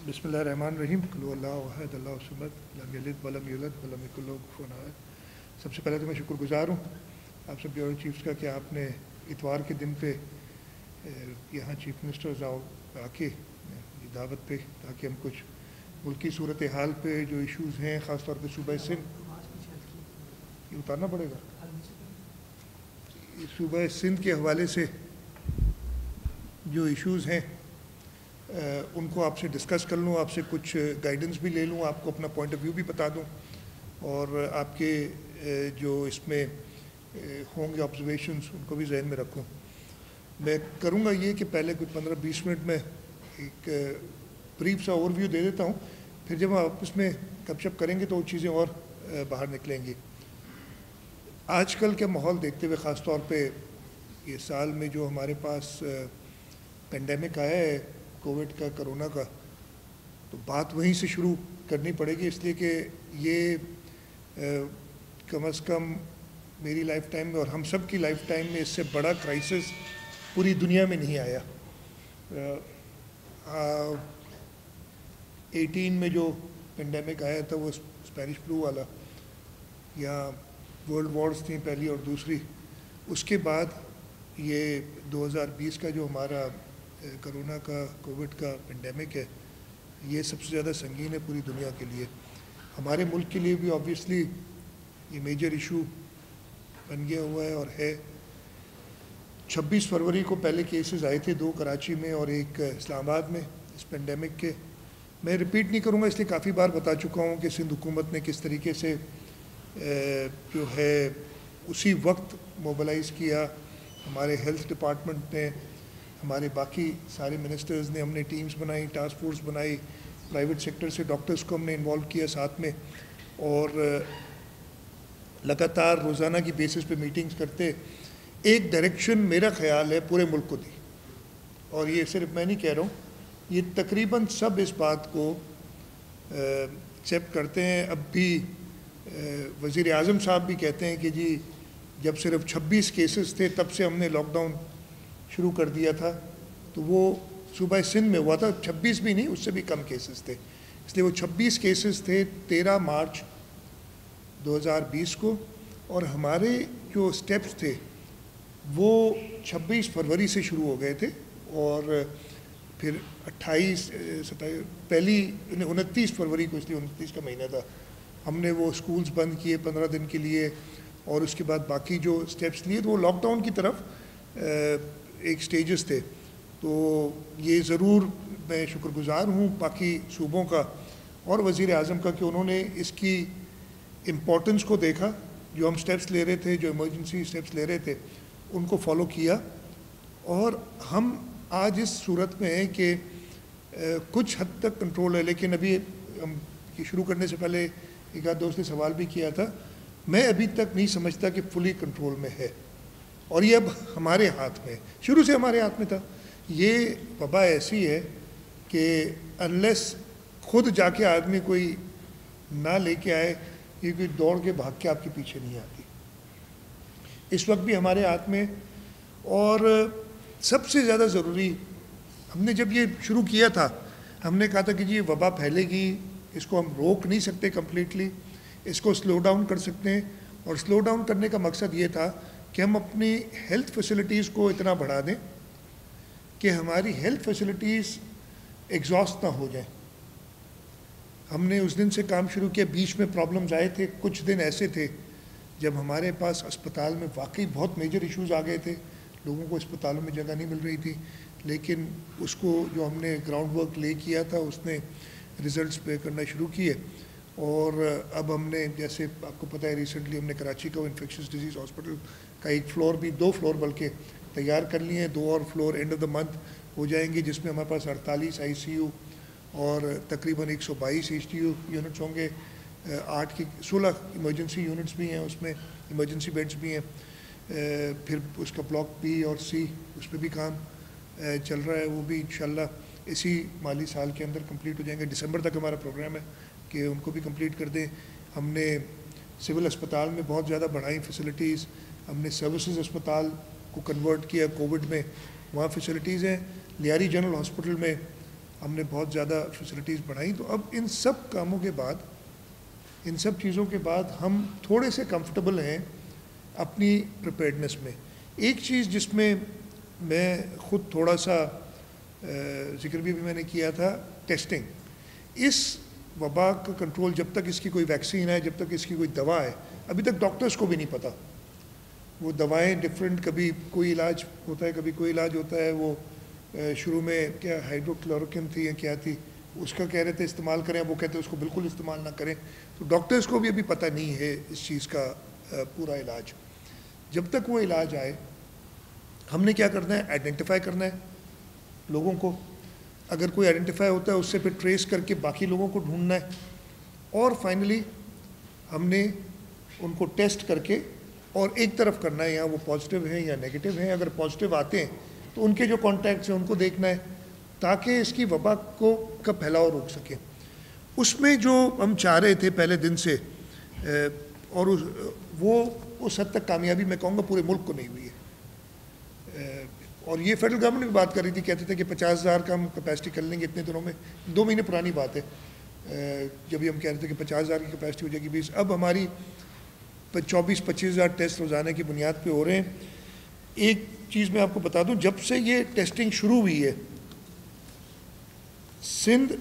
बिस्मिल्लाहिर्रहमानिर्रहीम। कुल हुवल्लाहु अहद अल्लाहु समद लम यलिद वलम यूलद वलम यकुल लहू कुफुवन अहद। सबसे पहले तो मैं शुक्रगुजार हूँ आप सब ब्यूरो चीफ्स का कि आपने इतवार के दिन पे यहाँ चीफ मिनिस्टर्स आओ आके दावत पे, ताकि हम कुछ मुल्की सूरत हाल पे जो इश्यूज़ हैं ख़ास तौर पे सूबा सिंध, ये उतारना पड़ेगा, सूबा सिंध के हवाले से जो इश्यूज़ हैं उनको आपसे डिस्कस कर लूँ, आपसे कुछ गाइडेंस भी ले लूँ, आपको अपना पॉइंट ऑफ व्यू भी बता दूँ और आपके जो इसमें होंगे ऑब्जर्वेशंस उनको भी जहन में रखूँ। मैं करूँगा ये कि पहले कुछ 15-20 मिनट में एक ब्रीफ सा ओवरव्यू दे देता हूँ, फिर जब हम आपस में गपशप करेंगे तो वो चीज़ें और बाहर निकलेंगी। आजकल के माहौल देखते हुए ख़ास तौर पे ये साल में जो हमारे पास पेंडेमिक आया है कोविड का, कोरोना का, तो बात वहीं से शुरू करनी पड़ेगी, इसलिए कि ये कम अज़ कम मेरी लाइफ टाइम में और हम सब की लाइफ टाइम में इससे बड़ा क्राइसिस पूरी दुनिया में नहीं आया। 18 में जो पेंडेमिक आया था वो स्पेनिश फ्लू वाला, या वर्ल्ड वॉर्स थी पहली और दूसरी, उसके बाद ये 2020 का जो हमारा कोरोना का कोविड का पेंडेमिक है, ये सबसे ज़्यादा संगीन है पूरी दुनिया के लिए। हमारे मुल्क के लिए भी ऑब्वियसली ये मेजर इशू बन गया हुआ है और है। 26 फरवरी को पहले केसेस आए थे, 2 कराची में और 1 इस्लामाबाद में इस पेंडेमिक के। मैं रिपीट नहीं करूँगा इसलिए काफ़ी बार बता चुका हूँ कि सिंध हुकूमत ने किस तरीके से जो है उसी वक्त मोबिलाइज़ किया, हमारे हेल्थ डिपार्टमेंट ने, हमारे बाकी सारे मिनिस्टर्स ने, हमने टीम्स बनाई, टास्क फोर्स बनाई, प्राइवेट सेक्टर से डॉक्टर्स को हमने इन्वॉल्व किया साथ में, और लगातार रोज़ाना की बेसिस पे मीटिंग्स करते एक डायरेक्शन मेरा ख़्याल है पूरे मुल्क को दी। और ये सिर्फ मैं नहीं कह रहा हूँ, ये तकरीबन सब इस बात को एक्सेप्ट करते हैं। अब भी वज़ीर आज़म साहब भी कहते हैं कि जी जब सिर्फ 26 केसेस थे तब से हमने लॉकडाउन शुरू कर दिया था, तो वो सूबा सिंध में हुआ था, 26 भी नहीं, उससे भी कम केसेस थे, इसलिए वो 26 केसेस थे 13 मार्च 2020 को, और हमारे जो स्टेप्स थे वो 26 फरवरी से शुरू हो गए थे और फिर 29 फरवरी को, इसलिए 29 का महीना था, हमने वो स्कूल्स बंद किए 15 दिन के लिए, और उसके बाद बाकी जो स्टेप्स लिए तो वो लॉकडाउन की तरफ एक स्टेजेस थे। तो ये ज़रूर मैं शुक्रगुज़ार हूँ बाकी सूबों का और वज़ीर आज़म का कि उन्होंने इसकी इम्पोर्टेंस को देखा, जो हम स्टेप्स ले रहे थे, जो इमरजेंसी स्टेप्स ले रहे थे, उनको फॉलो किया, और हम आज इस सूरत में हैं कि कुछ हद तक कंट्रोल है। लेकिन अभी हम शुरू करने से पहले एक आध दोस्त ने सवाल भी किया था, मैं अभी तक नहीं समझता कि फुली कंट्रोल में है, और ये अब हमारे हाथ में, शुरू से हमारे हाथ में था। ये वबा ऐसी है कि अनलेस खुद जाके आदमी कोई ना लेके आए, ये कोई दौड़ के भाग के आपके पीछे नहीं आती। इस वक्त भी हमारे हाथ में, और सबसे ज़्यादा ज़रूरी, हमने जब ये शुरू किया था हमने कहा था कि जी ये वबा फैलेगी, इसको हम रोक नहीं सकते कम्प्लीटली, इसको स्लो डाउन कर सकते हैं, और स्लो डाउन करने का मकसद ये था कि हम अपनी हेल्थ फैसिलिटीज़ को इतना बढ़ा दें कि हमारी हेल्थ फैसिलिटीज़ एग्जॉस्ट ना हो जाए। हमने उस दिन से काम शुरू किया, बीच में प्रॉब्लम्स आए थे, कुछ दिन ऐसे थे जब हमारे पास अस्पताल में वाकई बहुत मेजर इश्यूज़ आ गए थे, लोगों को अस्पतालों में जगह नहीं मिल रही थी, लेकिन उसको जो हमने ग्राउंड वर्क ले किया था उसने रिज़ल्ट्स पे करना शुरू किए। और अब हमने, जैसे आपको पता है, रिसेंटली हमने कराची का इन्फेक्शस डिजीज़ हॉस्पिटल का 1 फ्लोर भी, 2 फ्लोर बल्कि तैयार कर लिए हैं, 2 और floor end of the month हो जाएंगे, जिसमें हमारे पास 48 ICU और तकरीबन 122 HTU यूनिट्स होंगे, 8 की 16 इमरजेंसी यूनिट्स भी हैं, उसमें इमरजेंसी बेड्स भी हैं। फिर उसका ब्लॉक B और C, उस पर भी काम चल रहा है, वो भी इंशाल्लाह इसी माली साल के अंदर कंप्लीट हो जाएंगे। दिसंबर तक हमारा प्रोग्राम है कि उनको भी कंप्लीट कर दें। हमने सिविल अस्पताल में बहुत ज़्यादा बढ़ाई फैसिलिटीज़, हमने सर्विसेज अस्पताल को कन्वर्ट किया कोविड में, वहाँ फैसिलिटीज़ हैं। लियारी जनरल हॉस्पिटल में हमने बहुत ज़्यादा फैसिलिटीज़ बढ़ाई। तो अब इन सब कामों के बाद, इन सब चीज़ों के बाद हम थोड़े से कंफर्टेबल हैं अपनी प्रिपेयर्डनेस में। एक चीज़ जिसमें मैं ख़ुद थोड़ा सा जिक्र भी मैंने किया था, टेस्टिंग। इस वबा का कंट्रोल, जब तक इसकी कोई वैक्सीन है, जब तक इसकी कोई दवा है, अभी तक डॉक्टर्स को भी नहीं पता। वो दवाएं डिफरेंट, कभी कोई इलाज होता है, कभी कोई इलाज होता है। वो शुरू में क्या हाइड्रोक्लोरोक्विन थी या क्या थी, उसका कह रहे थे इस्तेमाल करें, वो कहते हैं उसको बिल्कुल इस्तेमाल ना करें। तो डॉक्टर्स को भी अभी पता नहीं है इस चीज़ का पूरा इलाज। जब तक वो इलाज आए, हमने क्या करना है, आइडेंटिफाई करना है लोगों को। अगर कोई आइडेंटिफाई होता है, उससे फिर ट्रेस करके बाकी लोगों को ढूंढना है, और फाइनली हमने उनको टेस्ट करके और एक तरफ करना है, यहाँ वो पॉजिटिव है या नेगेटिव है। अगर पॉजिटिव आते हैं तो उनके जो कॉन्टैक्ट्स हैं उनको देखना है, ताकि इसकी वबा को का फैलाव रोक सकें। उसमें जो हम चाह रहे थे पहले दिन से, और वो उस हद तक कामयाबी मैं कहूँगा पूरे मुल्क को नहीं हुई है। और ये फेडरल गवर्नमेंट भी बात कर रही थी, कहते थे कि 50,000 का हम कैपेसिटी कर लेंगे इतने दिनों में। 2 महीने पुरानी बात है जब भी हम कह रहे थे कि 50,000 की कैपेसिटी हो जाएगी 20। अब हमारी 24-25,000 टेस्ट रोज़ाना की बुनियाद पे हो रहे हैं। एक चीज़ मैं आपको बता दूं, जब से ये टेस्टिंग शुरू हुई है, सिंध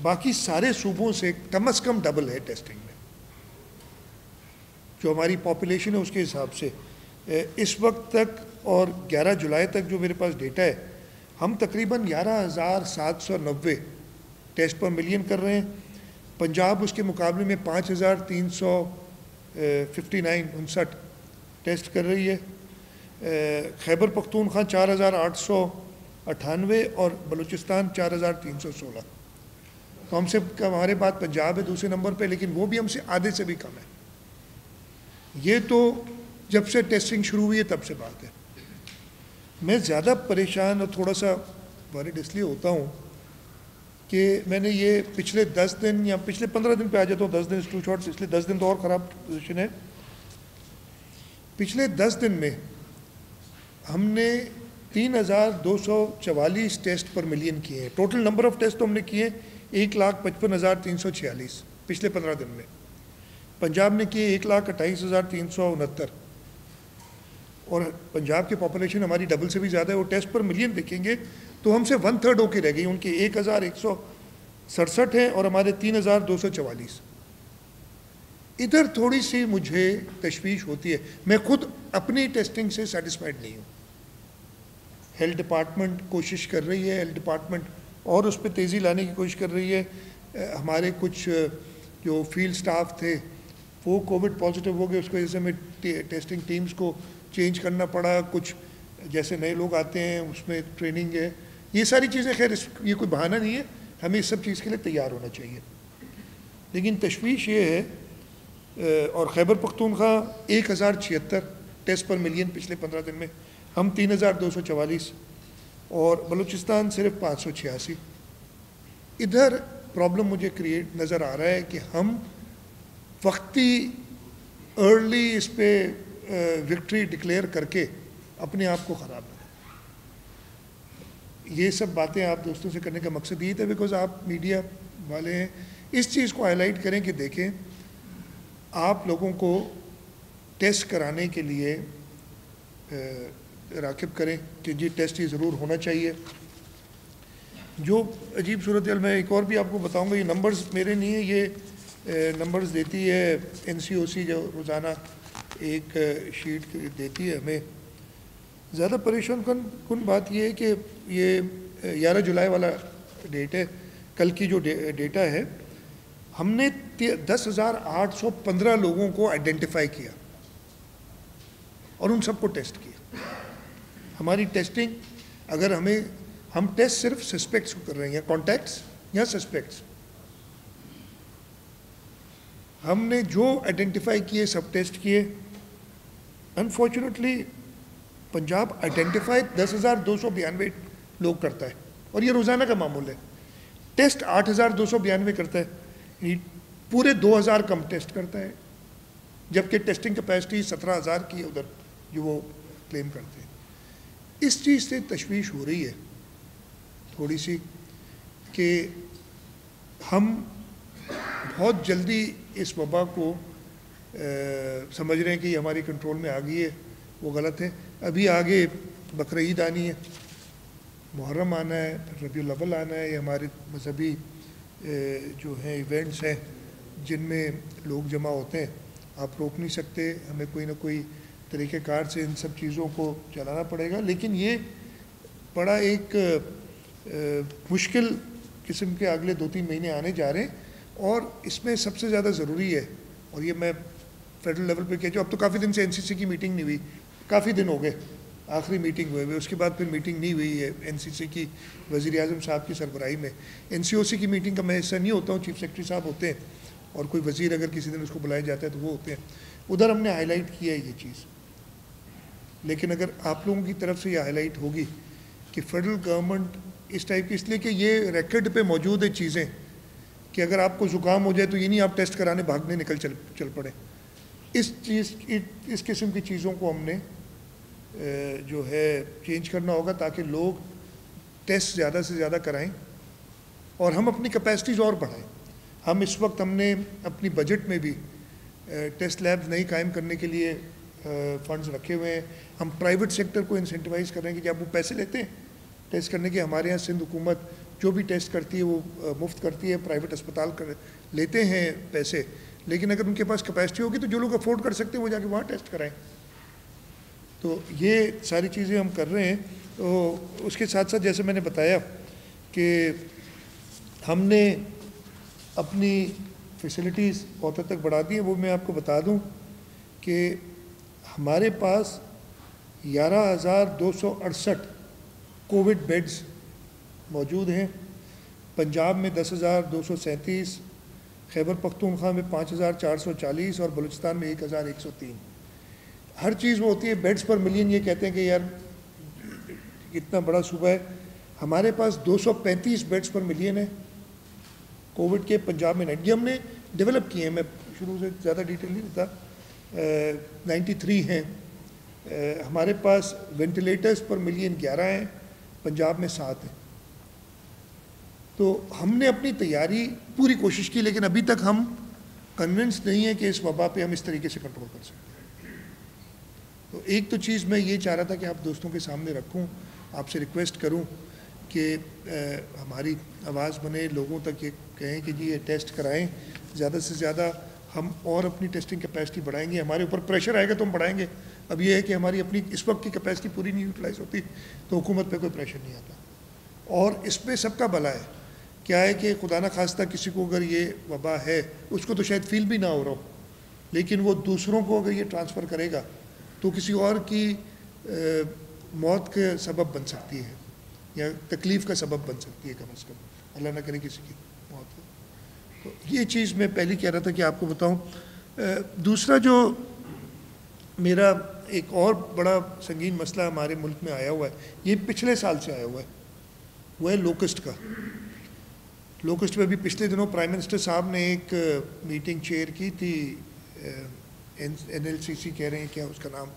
बाकी सारे सूबों से कम से कम डबल है टेस्टिंग में, जो हमारी पॉपुलेशन है उसके हिसाब से। इस वक्त तक और 11 जुलाई तक जो मेरे पास डेटा है, हम तकरीबन 11,790 टेस्ट पर मिलियन कर रहे हैं। पंजाब उसके मुकाबले में 5,359 टेस्ट कर रही है। खैबर पख्तूनख्वा 4,898 और बलूचिस्तान 4,316। तो हमसे हमारे बाद पंजाब है दूसरे नंबर पे, लेकिन वो भी हमसे आधे से भी कम है। ये तो जब से टेस्टिंग शुरू हुई है तब से बात है। मैं ज़्यादा परेशान और थोड़ा सा वरीड इसलिए होता हूँ कि मैंने ये पिछले 10 दिन या पिछले 15 दिन पे आ जाता हूँ। 10 दिन टू शॉर्ट्स, इसलिए 10 दिन तो और ख़राब पोजीशन है। पिछले 10 दिन में हमने 3,244 टेस्ट पर मिलियन किए हैं। टोटल नंबर ऑफ़ टेस्ट तो हमने किए 1,55,346 पिछले 15 दिन में। पंजाब ने किए 1,28,369, और पंजाब की पॉपुलेशन हमारी डबल से भी ज़्यादा है। वो टेस्ट पर मिलियन देखेंगे तो हमसे 1/3 होके रह गई। उनके 1,167 हैं और हमारे 3,244। इधर थोड़ी सी मुझे तशवीश होती है। मैं खुद अपनी टेस्टिंग से सेटिस्फाइड नहीं हूँ। हेल्थ डिपार्टमेंट कोशिश कर रही है, हेल्थ डिपार्टमेंट और उस पर तेज़ी लाने की कोशिश कर रही है। हमारे कुछ जो फील्ड स्टाफ थे वो कोविड पॉजिटिव हो गए, उसकी वजह से हमें टेस्टिंग टीम्स को चेंज करना पड़ा। कुछ जैसे नए लोग आते हैं उसमें ट्रेनिंग है। ये सारी चीज़ें, खैर ये कोई बहाना नहीं है, हमें इस सब चीज़ के लिए तैयार होना चाहिए। लेकिन तशवीश ये है, और खैबर पख्तूनख्वा 1,076 टेस्ट पर मिलियन पिछले 15 दिन में, हम 3,244, और बलूचिस्तान सिर्फ 586। इधर प्रॉब्लम मुझे क्रिएट नज़र आ रहा है कि हम वक्ती अर्ली इस पे विक्ट्री डिक्लेयर करके अपने आप को ख़राब करें। ये सब बातें आप दोस्तों से करने का मकसद ये था, बिकॉज आप मीडिया वाले हैं, इस चीज़ को हाईलाइट करें कि देखें, आप लोगों को टेस्ट कराने के लिए राग़िब करें कि जी टेस्ट ही ज़रूर होना चाहिए। जो अजीब सूरत हाल, मैं एक और भी आपको बताऊंगा, ये नंबर्स मेरे नहीं है, ये नंबर्स देती है NCOC, जो रोज़ाना एक शीट देती है हमें। ज़्यादा परेशान कन बात ये है कि ये 11 जुलाई वाला डेट है, कल की जो डेटा है, हमने 10,815 लोगों को आइडेंटिफाई किया और उन सबको टेस्ट किया। हमारी टेस्टिंग, अगर हम टेस्ट सिर्फ सस्पेक्ट्स को कर रहे हैं, या कॉन्टैक्ट्स या सस्पेक्ट्स, हमने जो आइडेंटिफाई किए सब टेस्ट किए। अनफॉर्चुनेटली पंजाब आइडेंटिफाई 10,292 लोग करता है, और ये रोज़ाना का मामूल है। टेस्ट 8,292 करता है, पूरे 2,000 कम टेस्ट करता है, जबकि टेस्टिंग कैपेसिटी 17,000 की है उधर जो वो क्लेम करते हैं। इस चीज़ से तशवीश हो रही है थोड़ी सी कि हम बहुत जल्दी इस वबा को समझ रहे हैं कि हमारी कंट्रोल में आ गई है, वो गलत है। अभी आगे बकरीद आनी है, मुहर्रम आना है, रबीउल अव्वल आना है, ये हमारे मजहबी जो हैं इवेंट्स हैं जिनमें लोग जमा होते हैं। आप रोक नहीं सकते, हमें कोई ना कोई तरीक़ेकार से इन सब चीज़ों को चलाना पड़ेगा। लेकिन ये बड़ा एक मुश्किल किस्म के अगले 2-3 महीने आने जा रहे हैं, और इसमें सबसे ज़्यादा ज़रूरी है, और ये मैं फेडरल लेवल पे कह जो अब तो काफ़ी दिन से एनसीसी की मीटिंग नहीं हुई, काफ़ी दिन हो गए आखिरी मीटिंग हुए हुए, उसके बाद फिर मीटिंग नहीं हुई है एनसीसी की वज़ीर आज़म साहब की सरबराही में। एनसीओसी की मीटिंग का मैं हिस्सा नहीं होता हूँ, चीफ सेक्रेटरी साहब होते हैं, और कोई वज़ीर अगर किसी दिन उसको बुलाया जाता है तो वो होते हैं। उधर हमने हाईलाइट किया है ये चीज़। लेकिन अगर आप लोगों की तरफ से ये हाईलाइट होगी कि फेडरल गवर्नमेंट इस टाइप की, इसलिए कि ये रिकॉर्ड पे मौजूद है चीज़ें कि अगर आपको ज़ुकाम हो जाए तो ये नहीं आप टेस्ट कराने भागने निकल चल पड़े। इस किस्म की चीज़ों को हमने जो है चेंज करना होगा ताकि लोग टेस्ट ज़्यादा से ज़्यादा कराएं और हम अपनी कैपेसिटीज़ और बढ़ाएं। हम इस वक्त हमने अपनी बजट में भी टेस्ट लैब्स नहीं कायम करने के लिए फंड्स रखे हुए हैं। हम प्राइवेट सेक्टर को इंसेंटिवाइज़ कर रहे हैं कि जब वो पैसे लेते हैं टेस्ट करने के, हमारे यहाँ सिंध हुकूमत जो भी टेस्ट करती है वो मुफ्त करती है, प्राइवेट अस्पताल लेते हैं पैसे, लेकिन अगर उनके पास कैपेसिटी होगी तो जो लोग अफोर्ड कर सकते हैं वो जाके वहाँ टेस्ट कराएं। तो ये सारी चीज़ें हम कर रहे हैं। तो उसके साथ साथ जैसे मैंने बताया कि हमने अपनी फैसिलिटीज़ बहुत हद तक बढ़ा दी है। वो मैं आपको बता दूं कि हमारे पास 11,268 कोविड बेड्स मौजूद हैं। पंजाब में 10,237, खैबर पख्तूनख्वा में 5,440 और बलूचिस्तान में 1,103। हर चीज़ वो होती है बेड्स पर मिलियन। ये कहते हैं कि यार इतना बड़ा सूबा है, हमारे पास 235 बेड्स पर मिलियन है कोविड के। पंजाब में 90 हमने डेवलप किए हैं, मैं शुरू से ज़्यादा डिटेल नहीं देता। 93 हैं। हमारे पास वेंटिलेटर्स पर मिलियन 11 हैं, पंजाब में 7 हैं। तो हमने अपनी तैयारी पूरी कोशिश की, लेकिन अभी तक हम कन्विंस नहीं है कि इस वबा पे हम इस तरीके से कंट्रोल कर सकते हैं। तो एक तो चीज़ मैं ये चाह रहा था कि आप दोस्तों के सामने रखूं, आपसे रिक्वेस्ट करूं कि हमारी आवाज़ बने, लोगों तक ये कहें कि जी ये टेस्ट कराएं ज़्यादा से ज़्यादा। हम और अपनी टेस्टिंग कैपेसिटी बढ़ाएंगे, हमारे ऊपर प्रेशर आएगा तो हम बढ़ाएंगे। अब ये है कि हमारी अपनी इस वक्त की कैपेसिटी पूरी नहीं यूटिलाइज़ होती तो हुकूमत पे कोई प्रेशर नहीं आता। और इसमें सबका भला है। क्या है कि खुदा न खास्ता किसी को अगर ये वबा है, उसको तो शायद फील भी ना हो रहा हो, लेकिन वो दूसरों को अगर ये ट्रांसफ़र करेगा तो किसी और की मौत का सबब बन सकती है या तकलीफ़ का सबब बन सकती है कम अज़ कम, अल्लाह ना करे किसी की मौत हो। तो ये चीज़ मैं पहले कह रहा था कि आपको बताऊं। दूसरा जो मेरा एक और बड़ा संगीन मसला हमारे मुल्क में आया हुआ है, ये पिछले साल से आया हुआ है, वो है लोकस्ट का। लोकस्ट में भी पिछले दिनों प्राइम मिनिस्टर साहब ने एक मीटिंग चेयर की थी। NLCC कह रहे हैं क्या उसका नाम,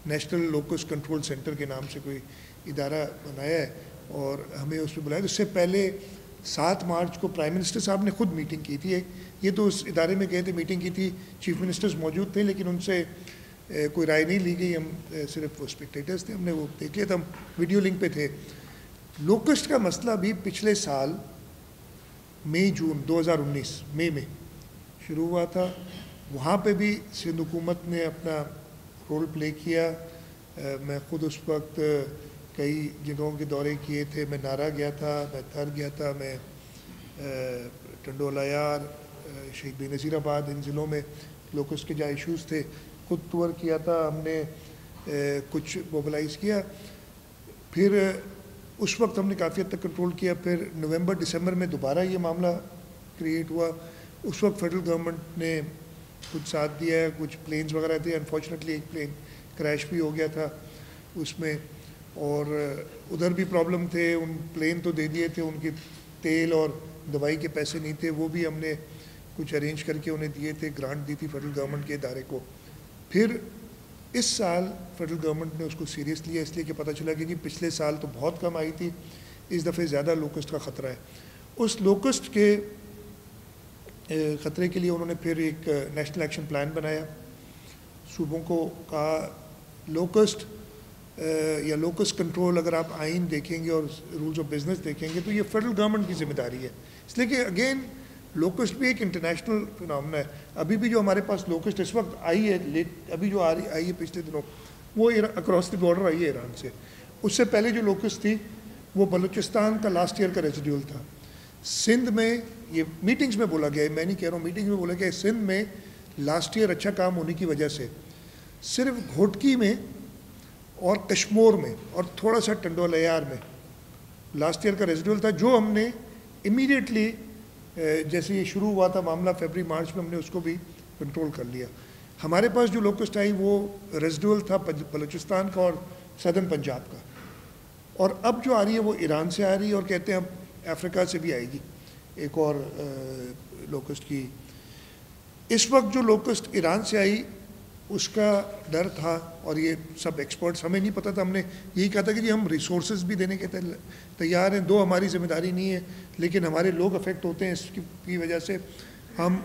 नेशनल लोकस्ट कंट्रोल सेंटर के नाम से कोई इदारा बनाया है, और हमें उसमें बुलाया। उससे पहले 7 मार्च को प्राइम मिनिस्टर साहब ने खुद मीटिंग की थी। ये तो उस इदारे में गए थे, मीटिंग की थी, चीफ मिनिस्टर्स मौजूद थे, लेकिन उनसे कोई राय नहीं ली गई। हम सिर्फ वो स्पेक्टेटर्स थे, हमने वो देख लिया था, हम वीडियो लिंक पे थे। लोकस्ट का मसला भी पिछले साल मई जून 2019 मई में शुरू हुआ था। वहाँ पे भी सिंध हुकूमत ने अपना रोल प्ले किया। मैं ख़ुद उस वक्त कई जगहों के दौरे किए थे। मैं नारा गया था, मैं थर गया था, मैं टंडोला यार, शहीद बेनज़ीराबाद, इन ज़िलों में लोकस्ट के जहाँ इशूज़ थे खुद टूर किया था हमने, कुछ मोबिलाइज़ किया। फिर उस वक्त हमने काफ़ी हद तक कंट्रोल किया। फिर नवंबर दिसंबर में दोबारा ये मामला क्रिएट हुआ। उस वक्त फेडरल गवर्नमेंट ने कुछ साथ दिया है, कुछ प्लेन्स वगैरह थे। अनफॉर्चुनेटली एक प्लेन क्रैश भी हो गया था उसमें, और उधर भी प्रॉब्लम थे। उन प्लेन तो दे दिए थे, उनके तेल और दवाई के पैसे नहीं थे, वो भी हमने कुछ अरेंज करके उन्हें दिए थे, ग्रांट दी थी फेडरल गवर्नमेंट के इदारे को। फिर इस साल फेडरल गवर्नमेंट ने उसको सीरियस लिया, इसलिए कि पता चला कि जी पिछले साल तो बहुत कम आई थी, इस दफ़े ज़्यादा लोकस्ट का ख़तरा है। उस लोकस्ट के ख़तरे के लिए उन्होंने फिर एक नेशनल एक्शन प्लान बनाया। सूबों को कहा लोकस्ट या लोकस्ट कंट्रोल, अगर आप आइन देखेंगे और रूल्स ऑफ बिजनेस देखेंगे तो ये फेडरल गवर्नमेंट की जिम्मेदारी है। इसलिए कि अगेन लोकस्ट भी एक इंटरनेशनल फिनोमेना है। अभी भी जो हमारे पास लोकस्ट इस वक्त आई है, अभी जो आई है पिछले दिनों, वो अक्रॉस द बॉर्डर आई है ईरान से। उससे पहले जो लोकस्ट थी वो बलूचिस्तान का लास्ट ईयर का रेजिड्यूल था। सिंध में, ये मीटिंग्स में बोला गया है, मैं नहीं कह रहा हूँ, मीटिंग्स में बोला गया है, सिंध में लास्ट ईयर अच्छा काम होने की वजह से सिर्फ घोटकी में और कश्मीर में और थोड़ा सा टंडोलयार में लास्ट ईयर का रेजिड्यूल था, जो हमने इमीडिएटली जैसे ये शुरू हुआ था मामला फरवरी मार्च में, हमने उसको भी कंट्रोल कर लिया। हमारे पास जो लोकस्ट आई वो रेजिड्यूल था बलूचिस्तान का और सदर्न पंजाब का, और अब जो आ रही है वो ईरान से आ रही है और कहते हैं अब अफ्रीका से भी आएगी एक और लोकस्ट की। इस वक्त जो लोकस्ट ईरान से आई उसका डर था, और ये सब एक्सपर्ट्स, हमें नहीं पता था, हमने यही कहा था कि जी हम रिसोर्सेज भी देने के तैयार हैं, दो हमारी जिम्मेदारी नहीं है, लेकिन हमारे लोग अफेक्ट होते हैं इसकी वजह से, हम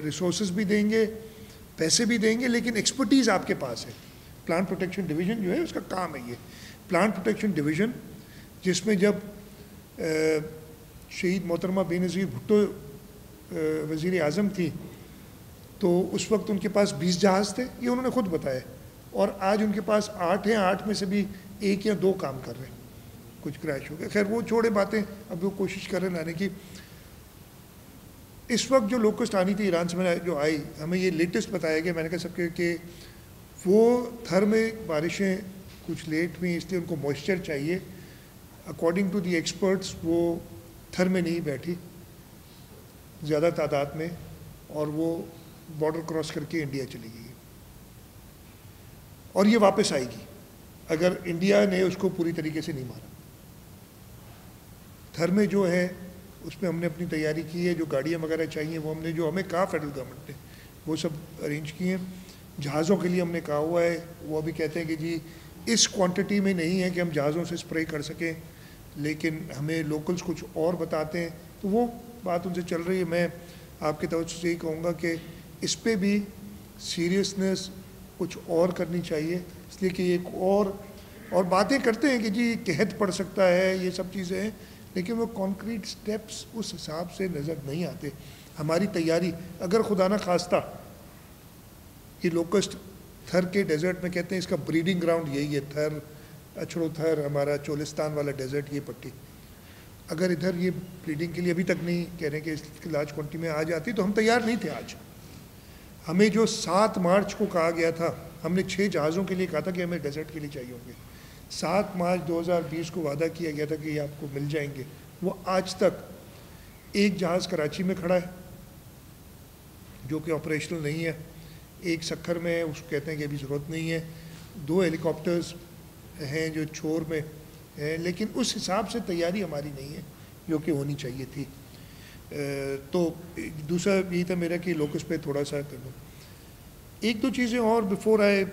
रिसोर्सेज भी देंगे, पैसे भी देंगे, लेकिन एक्सपर्टीज़ आपके पास है। प्लांट प्रोटेक्शन डिवीज़न जो है उसका काम है ये प्लांट प्रोटेक्शन डिवीज़न, जिसमें जब शहीद मोहतरमा बेनज़ीर भुट्टो वज़ीर आज़म थी तो उस वक्त उनके पास 20 जहाज़ थे, ये उन्होंने ख़ुद बताया, और आज उनके पास 8 हैं, 8 में से भी 1 या 2 काम कर रहे हैं, कुछ क्रैश हो गया। खैर वो छोड़े बातें, अब वो कोशिश कर रहे हैं लाने की। इस वक्त जो लोकस्ट आनी थी ईरान से मैंने जो आई, हमें ये लेटेस्ट बताया गया, मैंने कहा सबके कि वो थर में बारिशें कुछ लेट हुई, इसलिए उनको मॉइस्चर चाहिए। अकॉर्डिंग टू दी एक्सपर्ट्स वो थर में नहीं बैठी ज़्यादा तादाद में, और वो बॉर्डर क्रॉस करके इंडिया चली गई, और ये वापस आएगी अगर इंडिया ने उसको पूरी तरीके से नहीं मारा। थर में जो है उसमें हमने अपनी तैयारी की है, जो गाड़ियाँ वगैरह चाहिए वो हमने, जो हमें कहा फेडरल गवर्नमेंट ने, वो सब अरेंज किए हैं। जहाज़ों के लिए हमने कहा हुआ है, वो अभी कहते हैं कि जी इस क्वांटिटी में नहीं है कि हम जहाज़ों से स्प्रे कर सकें, लेकिन हमें लोकल्स कुछ और बताते हैं, तो वो बात उनसे चल रही है। मैं आपके तवज्जो से यही कहूँगा कि इस पर भी सीरियसनेस कुछ और करनी चाहिए, इसलिए कि एक और बातें करते हैं कि जी कहत पड़ सकता है, ये सब चीज़ें हैं, लेकिन वो कॉन्क्रीट स्टेप्स उस हिसाब से नज़र नहीं आते। हमारी तैयारी, अगर खुदा न खास्ता ये लोकस्ट थर के डेजर्ट में, कहते हैं इसका ब्रीडिंग ग्राउंड यही है, थर अछड़ो थर, हमारा चोलिस्तान वाला डेजर्ट, ये पट्टी, अगर इधर ये ब्रीडिंग के लिए अभी तक नहीं कह रहे कि इस लार्ज क्वांटिटी में आ जाती तो हम तैयार नहीं थे। आज हमें जो 7 मार्च को कहा गया था, हमने 6 जहाज़ों के लिए कहा था कि हमें डेजर्ट के लिए चाहिए होंगे, 7 मार्च 2020 को वादा किया गया था कि ये आपको मिल जाएंगे, वो आज तक एक जहाज़ कराची में खड़ा है जो कि ऑपरेशनल नहीं है, एक सक्खर में है, उसको कहते हैं कि अभी ज़रूरत नहीं है, 2 हेलीकॉप्टर्स हैं जो छोर में हैं, लेकिन उस हिसाब से तैयारी हमारी नहीं है जो कि होनी चाहिए थी। तो दूसरा यही था मेरा कि लोकस पे थोड़ा सा कर लो। एक दो चीज़ें और before I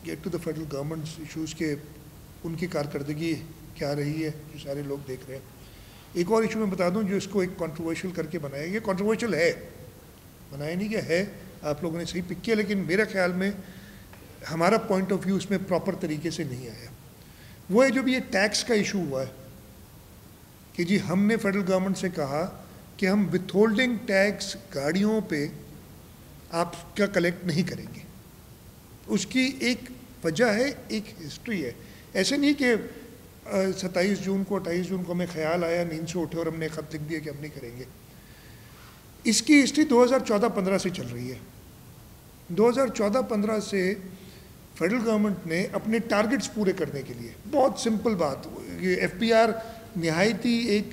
get to the federal government issues के, उनकी कारकर्दगी क्या रही है जो सारे लोग देख रहे हैं। एक और इशू मैं बता दूं जो इसको एक कंट्रोवर्शियल करके बनाया, ये कंट्रोवर्शियल है, बनाया नहीं क्या है, आप लोगों ने सही पिक किया, लेकिन मेरे ख्याल में हमारा पॉइंट ऑफ व्यू इसमें प्रॉपर तरीके से नहीं आया। वो है जब ये टैक्स का इशू हुआ है कि जी हमने फेडरल गवर्नमेंट से कहा कि हम विथहोल्डिंग टैक्स गाड़ियों पे आपका कलेक्ट नहीं करेंगे। उसकी एक वजह है, एक हिस्ट्री है। ऐसे नहीं कि 27 जून को 28 जून को हमें ख्याल आया, नींद से उठे और हमने ख़त लिख दिया कि हम नहीं करेंगे। इसकी हिस्ट्री 2014-15 से चल रही है। 2014-15 से फेडरल गवर्नमेंट ने अपने टारगेट्स पूरे करने के लिए, बहुत सिंपल बात, ये FPR नहायत ही एक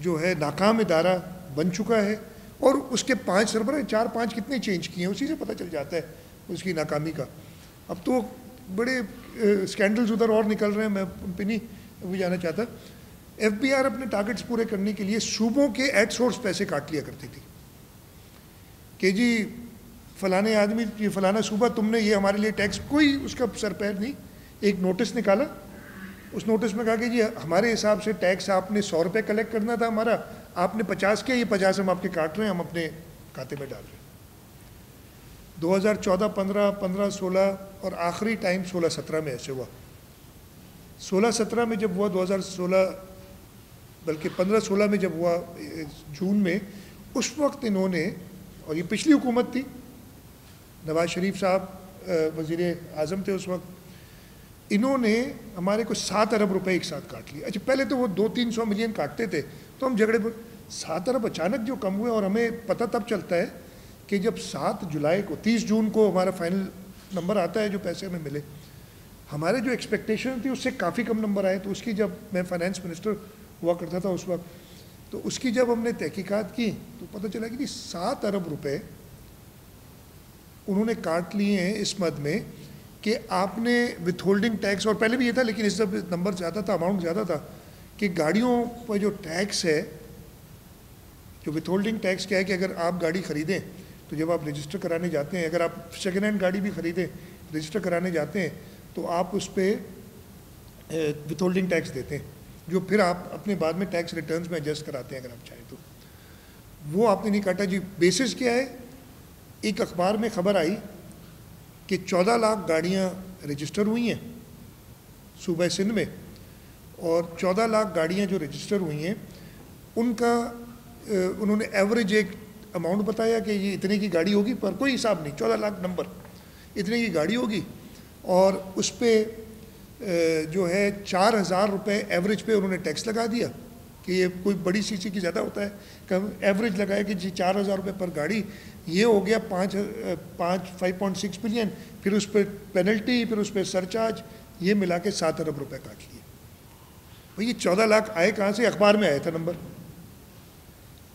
जो है नाकाम इदारा बन चुका है, और उसके 5 सरबराह 4-5 कितने चेंज किए हैं उसी से पता चल जाता है उसकी नाकामी का। अब तो बड़े स्कैंडल्स उधर और निकल रहे हैं, मैं उन पर नहीं भी जाना चाहता। FBR अपने टारगेट्स पूरे करने के लिए सूबों के एट सोर्स पैसे काट लिया करती थी कि जी फलाने आदमी, ये फलाना सूबा, तुमने ये हमारे लिए टैक्स, कोई उसका सर पैर नहीं, एक नोटिस निकाला उस नोटिस में कहा कि जी हमारे हिसाब से टैक्स आपने 100 रुपये कलेक्ट करना था हमारा, आपने 50 किया, ये 50 हम आपके काट रहे हैं, हम अपने खाते में डाल रहे हैं। 2014, 15, 15-16 और आखिरी टाइम 16-17 में ऐसे हुआ। 16-17 में जब हुआ, 2016 बल्कि 15-16 में जब हुआ जून में, उस वक्त इन्होंने, और ये पिछली हुकूमत थी, नवाज शरीफ साहब वज़ीर आज़म थे उस वक्त, इन्होंने हमारे को 7 अरब रुपए एक साथ काट लिए। अच्छा, पहले तो वो 200-300 मिलियन काटते थे तो हम झगड़े पर, 7 अरब अचानक जो कम हुए, और हमें पता तब चलता है कि जब 7 जुलाई को, 30 जून को हमारा फाइनल नंबर आता है जो पैसे हमें मिले। हमारे जो एक्सपेक्टेशन थी उससे काफ़ी कम नंबर आए। तो उसकी, जब मैं फाइनेंस मिनिस्टर हुआ करता था उस वक्त, तो उसकी जब हमने तहकीकात की तो पता चला कि 7 अरब रुपए उन्होंने काट लिए हैं इस मद में कि आपने विथ होल्डिंग टैक्स, और पहले भी ये था लेकिन इस सब नंबर ज़्यादा था, अमाउंट ज़्यादा था, कि गाड़ियों पर जो टैक्स है, जो विथ होल्डिंग टैक्स क्या है कि अगर आप गाड़ी ख़रीदें तो जब आप रजिस्टर कराने जाते हैं, अगर आप सेकेंड हैंड गाड़ी भी ख़रीदें रजिस्टर कराने जाते हैं तो आप उस पर विथ होल्डिंग टैक्स देते हैं, जो फिर आप अपने बाद में टैक्स रिटर्न्स में एडजस्ट कराते हैं अगर आप चाहें तो। वो आपने नहीं काटा जी। बेसिस क्या है, एक अखबार में ख़बर आई कि 14 लाख गाड़ियाँ रजिस्टर हुई हैं सूबे सिंध में, और 14 लाख गाड़ियाँ जो रजिस्टर हुई हैं उनका उन्होंने एवरेज एक अमाउंट बताया कि ये इतने की गाड़ी होगी, पर कोई हिसाब नहीं, 14 लाख नंबर, इतने की गाड़ी होगी, और उस पर जो है 4,000 रुपये एवरेज पे उन्होंने टैक्स लगा दिया कि ये कोई बड़ी सीसी की ज़्यादा होता है, कम एवरेज लगाया कि जी 4,000 रुपये पर गाड़ी, ये हो गया 5.6 बिलियन, फिर उस पर पेनल्टी, फिर उस पर सरचार्ज, ये मिला के 7 अरब रुपये काट लिए। भाई ये 14 लाख आए कहाँ से? अखबार में आया था नंबर।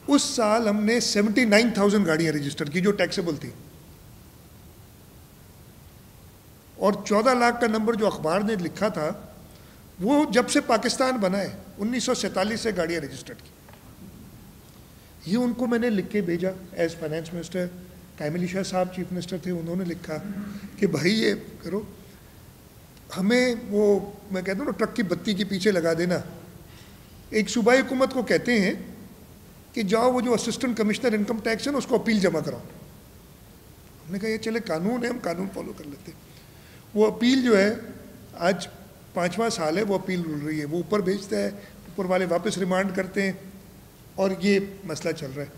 उस साल हमने 79,000 गाड़ियाँ रजिस्टर की जो टैक्सेबल थी, और 14 लाख का नंबर जो अखबार ने लिखा था वो जब से पाकिस्तान बना है 1947 से गाड़ियाँ रजिस्टर्ड की। ये उनको मैंने लिख के भेजा एज फाइनेंस मिनिस्टर। कामिल शाह साहब चीफ मिनिस्टर थे, उन्होंने लिखा कि भाई ये करो, हमें वो मैं कहता हूँ ना ट्रक की बत्ती के पीछे लगा देना। एक सूबाई हुकूमत को कहते हैं कि जाओ वो जो असिस्टेंट कमिश्नर इनकम टैक्स है ना उसको अपील जमा कराओ। हमने कहा ये चले कानून है, हम कानून फॉलो कर लेते हैं। वो अपील जो है आज 5वां साल है वो अपील रुल रही है, वो ऊपर भेजता है, ऊपर वाले वापस रिमांड करते हैं, और ये मसला चल रहा है।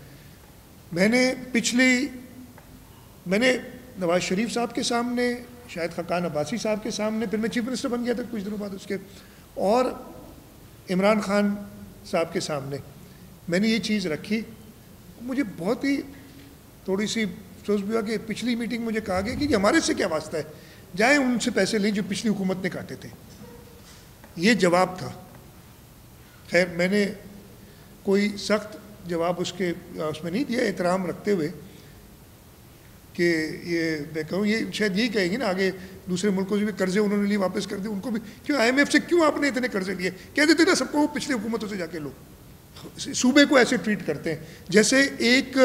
मैंने नवाज शरीफ साहब के सामने, शायद खकान अब्बासी साहब के सामने, फिर मैं चीफ मिनिस्टर बन गया था कुछ दिनों बाद उसके, और इमरान खान साहब के सामने मैंने ये चीज़ रखी। मुझे बहुत ही थोड़ी सी अफसोस भी हुआ कि पिछली मीटिंग मुझे कहा गया कि हमारे से क्या वास्ता है, जाए उनसे पैसे लें जो पिछली हुकूमत ने काटे थे। ये जवाब था। खैर मैंने कोई सख्त जवाब उसमें नहीं दिया, एहतराम रखते हुए कि ये मैं कहूँ, ये शायद यही कहेंगे ना आगे दूसरे मुल्कों से भी कर्जे उन्होंने लिए वापस कर दिए, उनको भी क्यों IMF से क्यों आपने इतने कर्जे लिए, कह देते ना सबको पिछली हुकूमतों से जाके लोग सूबे को ऐसे ट्रीट करते हैं जैसे एक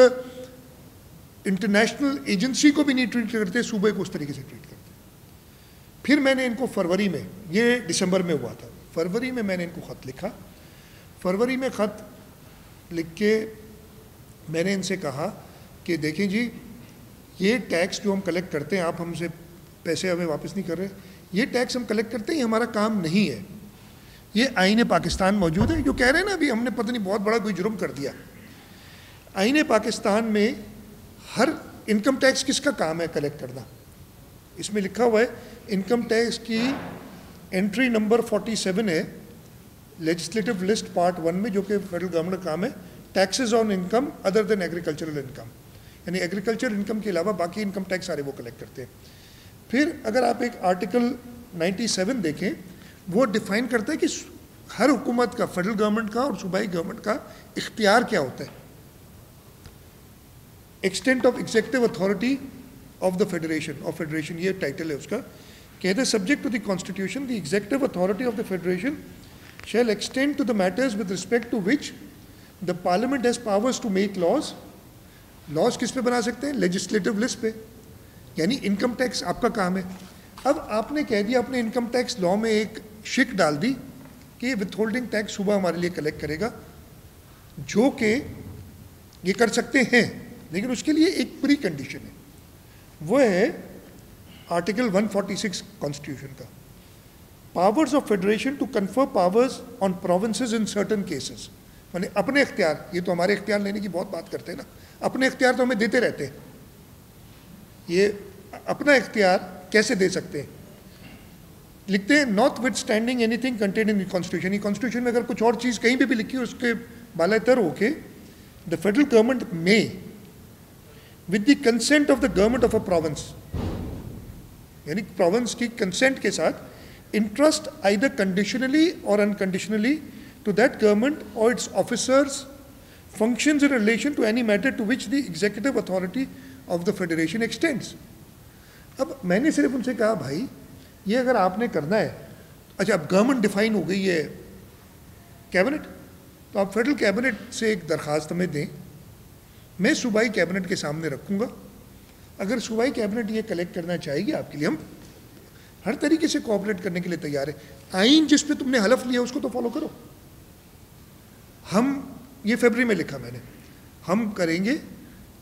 इंटरनेशनल एजेंसी को भी नहीं ट्रीट करते, सूबे को उस तरीके से ट्रीट करते। फिर मैंने इनको फरवरी में, ये दिसंबर में हुआ था, फरवरी में मैंने इनको ख़त लिखा। फरवरी में ख़त लिख के मैंने इनसे कहा कि देखें जी, ये टैक्स जो हम कलेक्ट करते हैं, आप हमसे पैसे हमें वापस नहीं कर रहे, ये टैक्स हम कलेक्ट करते हैं, ये हमारा काम नहीं है। ये आईन पाकिस्तान मौजूद है, जो कह रहे हैं ना अभी हमने पता नहीं बहुत बड़ा कोई जुर्म कर दिया। आईन पाकिस्तान में हर इनकम टैक्स किसका काम है कलेक्ट करना, इसमें लिखा हुआ है इनकम टैक्स की एंट्री नंबर 47 है लेजिस्लेटिव लिस्ट पार्ट 1 में, जो कि फेडरल गवर्नमेंट का काम है, taxes on income other than agricultural income, यानी एग्रीकल्चर इनकम के अलावा बाकी इनकम टैक्स सारे वो कलेक्ट करते हैं। फिर अगर आप एक आर्टिकल 97 देखें, वो डिफाइन करता है कि हर हुकूमत का, फेडरल गवर्नमेंट का और सूबाई गवर्नमेंट का इख्तियार क्या होता है। Extent of executive authority of the federation, of federation ये टाइटल है उसका। कहते हैं subject to the constitution the executive authority of the federation shall extend to the matters with respect to which the parliament has powers to make laws। Laws किस पे बना सकते हैं? लेजिस्लेटिव लिस्ट पे, यानी इनकम टैक्स आपका काम है। अब आपने कह दिया अपने इनकम टैक्स लॉ में एक शिक डाल दी कि विथ होल्डिंग टैक्स सुबह हमारे लिए कलेक्ट करेगा, जो कि ये कर सकते हैं, लेकिन उसके लिए एक प्री कंडीशन है, वो है आर्टिकल 146 कॉन्स्टिट्यूशन का, powers of federation to confer powers on provinces in certain cases. माने अपने इख्तियार, ये तो हमारे इख्तियार लेने की बहुत बात करते हैं ना, अपने इख्तियार तो हमें देते रहते हैं, ये अपना इख्तियार कैसे दे सकते हैं? लिखते हैं not with standing anything contain in constitution. ये कॉन्स्टिट्यूशन में अगर कुछ और चीज़ कहीं भी लिखी है उसके बालातर होके द फेडरल गवर्नमेंट में with the consent of the government of a province, यानी प्रोविंस की कंसेंट के साथ इंटरेस्ट आइदर कंडीशनली और unconditionally to that government or its officers functions in relation to any matter to which the executive authority of the federation extends। अब मैंने सिर्फ उनसे कहा भाई ये अगर आपने करना है, अच्छा अब गवर्नमेंट डिफाइन हो गई है कैबिनेट, तो आप फेडरल कैबिनेट से एक दरख्वास्त हमें दें, मैं सूबाई कैबिनेट के सामने रखूँगा, अगर सूबाई कैबिनेट ये कलेक्ट करना चाहेगी आपके लिए, हम हर तरीके से कोऑपरेट करने के लिए तैयार है। आइन जिस पे तुमने हलफ लिया उसको तो फॉलो करो। हम ये फरवरी में लिखा मैंने, हम करेंगे,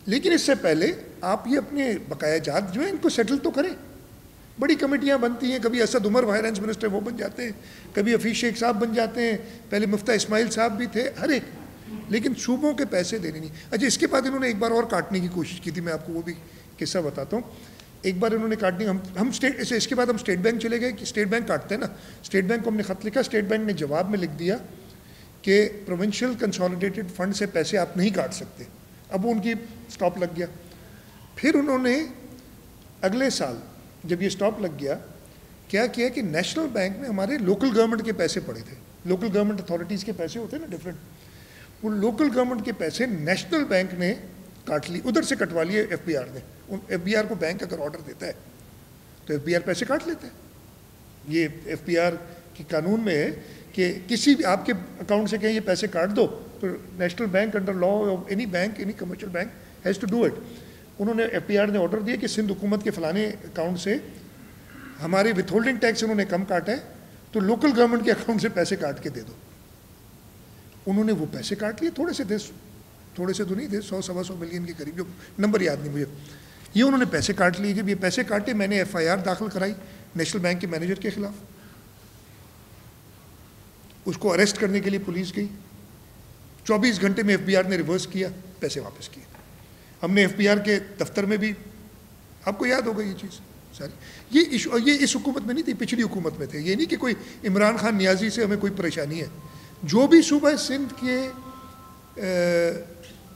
लेकिन इससे पहले आप ये अपने बकाया जात जो है इनको सेटल तो करें। बड़ी कमेटियां बनती हैं, कभी असद उमर फाइनेंस मिनिस्टर वो बन जाते हैं, कभी हफीज शेख साहब बन जाते हैं, पहले मुफ्ता इस्माइल साहब भी थे, हर एक, लेकिन सूबों के पैसे देने नहीं। अच्छा इसके बाद इन्होंने एक बार और काटने की कोशिश की थी, मैं आपको वो भी किस्सा बताता हूँ। एक बार इन्होंने काटनी, हम स्टेट, इसके बाद हम स्टेट बैंक चले गए कि स्टेट बैंक काटते हैं ना, स्टेट बैंक को हमने ख़त लिखा, स्टेट बैंक ने जवाब में लिख दिया कि प्रोविंशियल कंसोलिडेटेड फंड से पैसे आप नहीं काट सकते। अब उनकी स्टॉप लग गया। फिर उन्होंने अगले साल जब ये स्टॉप लग गया, क्या किया कि नेशनल बैंक में हमारे लोकल गवर्नमेंट के पैसे पड़े थे, लोकल गवर्नमेंट अथॉरिटीज़ के पैसे होते हैं ना डिफरेंट, वो लोकल गवर्नमेंट के पैसे नेशनल बैंक ने काट ली, उधर से कटवा लिए एफबीआर ने। एफबीआर को बैंक अगर ऑर्डर देता है तो एफबीआर पैसे काट लेते हैं। ये एफबीआर के कानून में है कि किसी भी आपके अकाउंट से कहीं ये पैसे काट दो तो national bank under law of any bank, any commercial bank has to do it. उन्होंने एफबीआर ने ऑर्डर दिया कि सिंध हुकूमत के फलाने अकाउंट से हमारे विथहोल्डिंग टैक्स उन्होंने कम काटा है तो लोकल गवर्नमेंट के अकाउंट से पैसे काट के दे दो। उन्होंने वो पैसे काट लिए, थोड़े से थे, थोड़े से तो नहीं थे, 100-125 मिलियन के करीब, जो नंबर याद नहीं मुझे, ये उन्होंने पैसे काट लिए। जब ये पैसे काटे मैंने एफआईआर दाखिल कराई नेशनल बैंक के मैनेजर के खिलाफ, उसको अरेस्ट करने के लिए पुलिस गई, 24 घंटे में एफबीआर ने रिवर्स किया, पैसे वापस किए। हमने एफबीआर के दफ्तर में भी, आपको याद होगा ये चीज़ सारी, ये इशू, ये इस हुकूमत में नहीं थी, पिछली हुकूमत में थे। ये नहीं कि कोई इमरान खान नियाजी से हमें कोई परेशानी है, जो भी सूबा सिंध के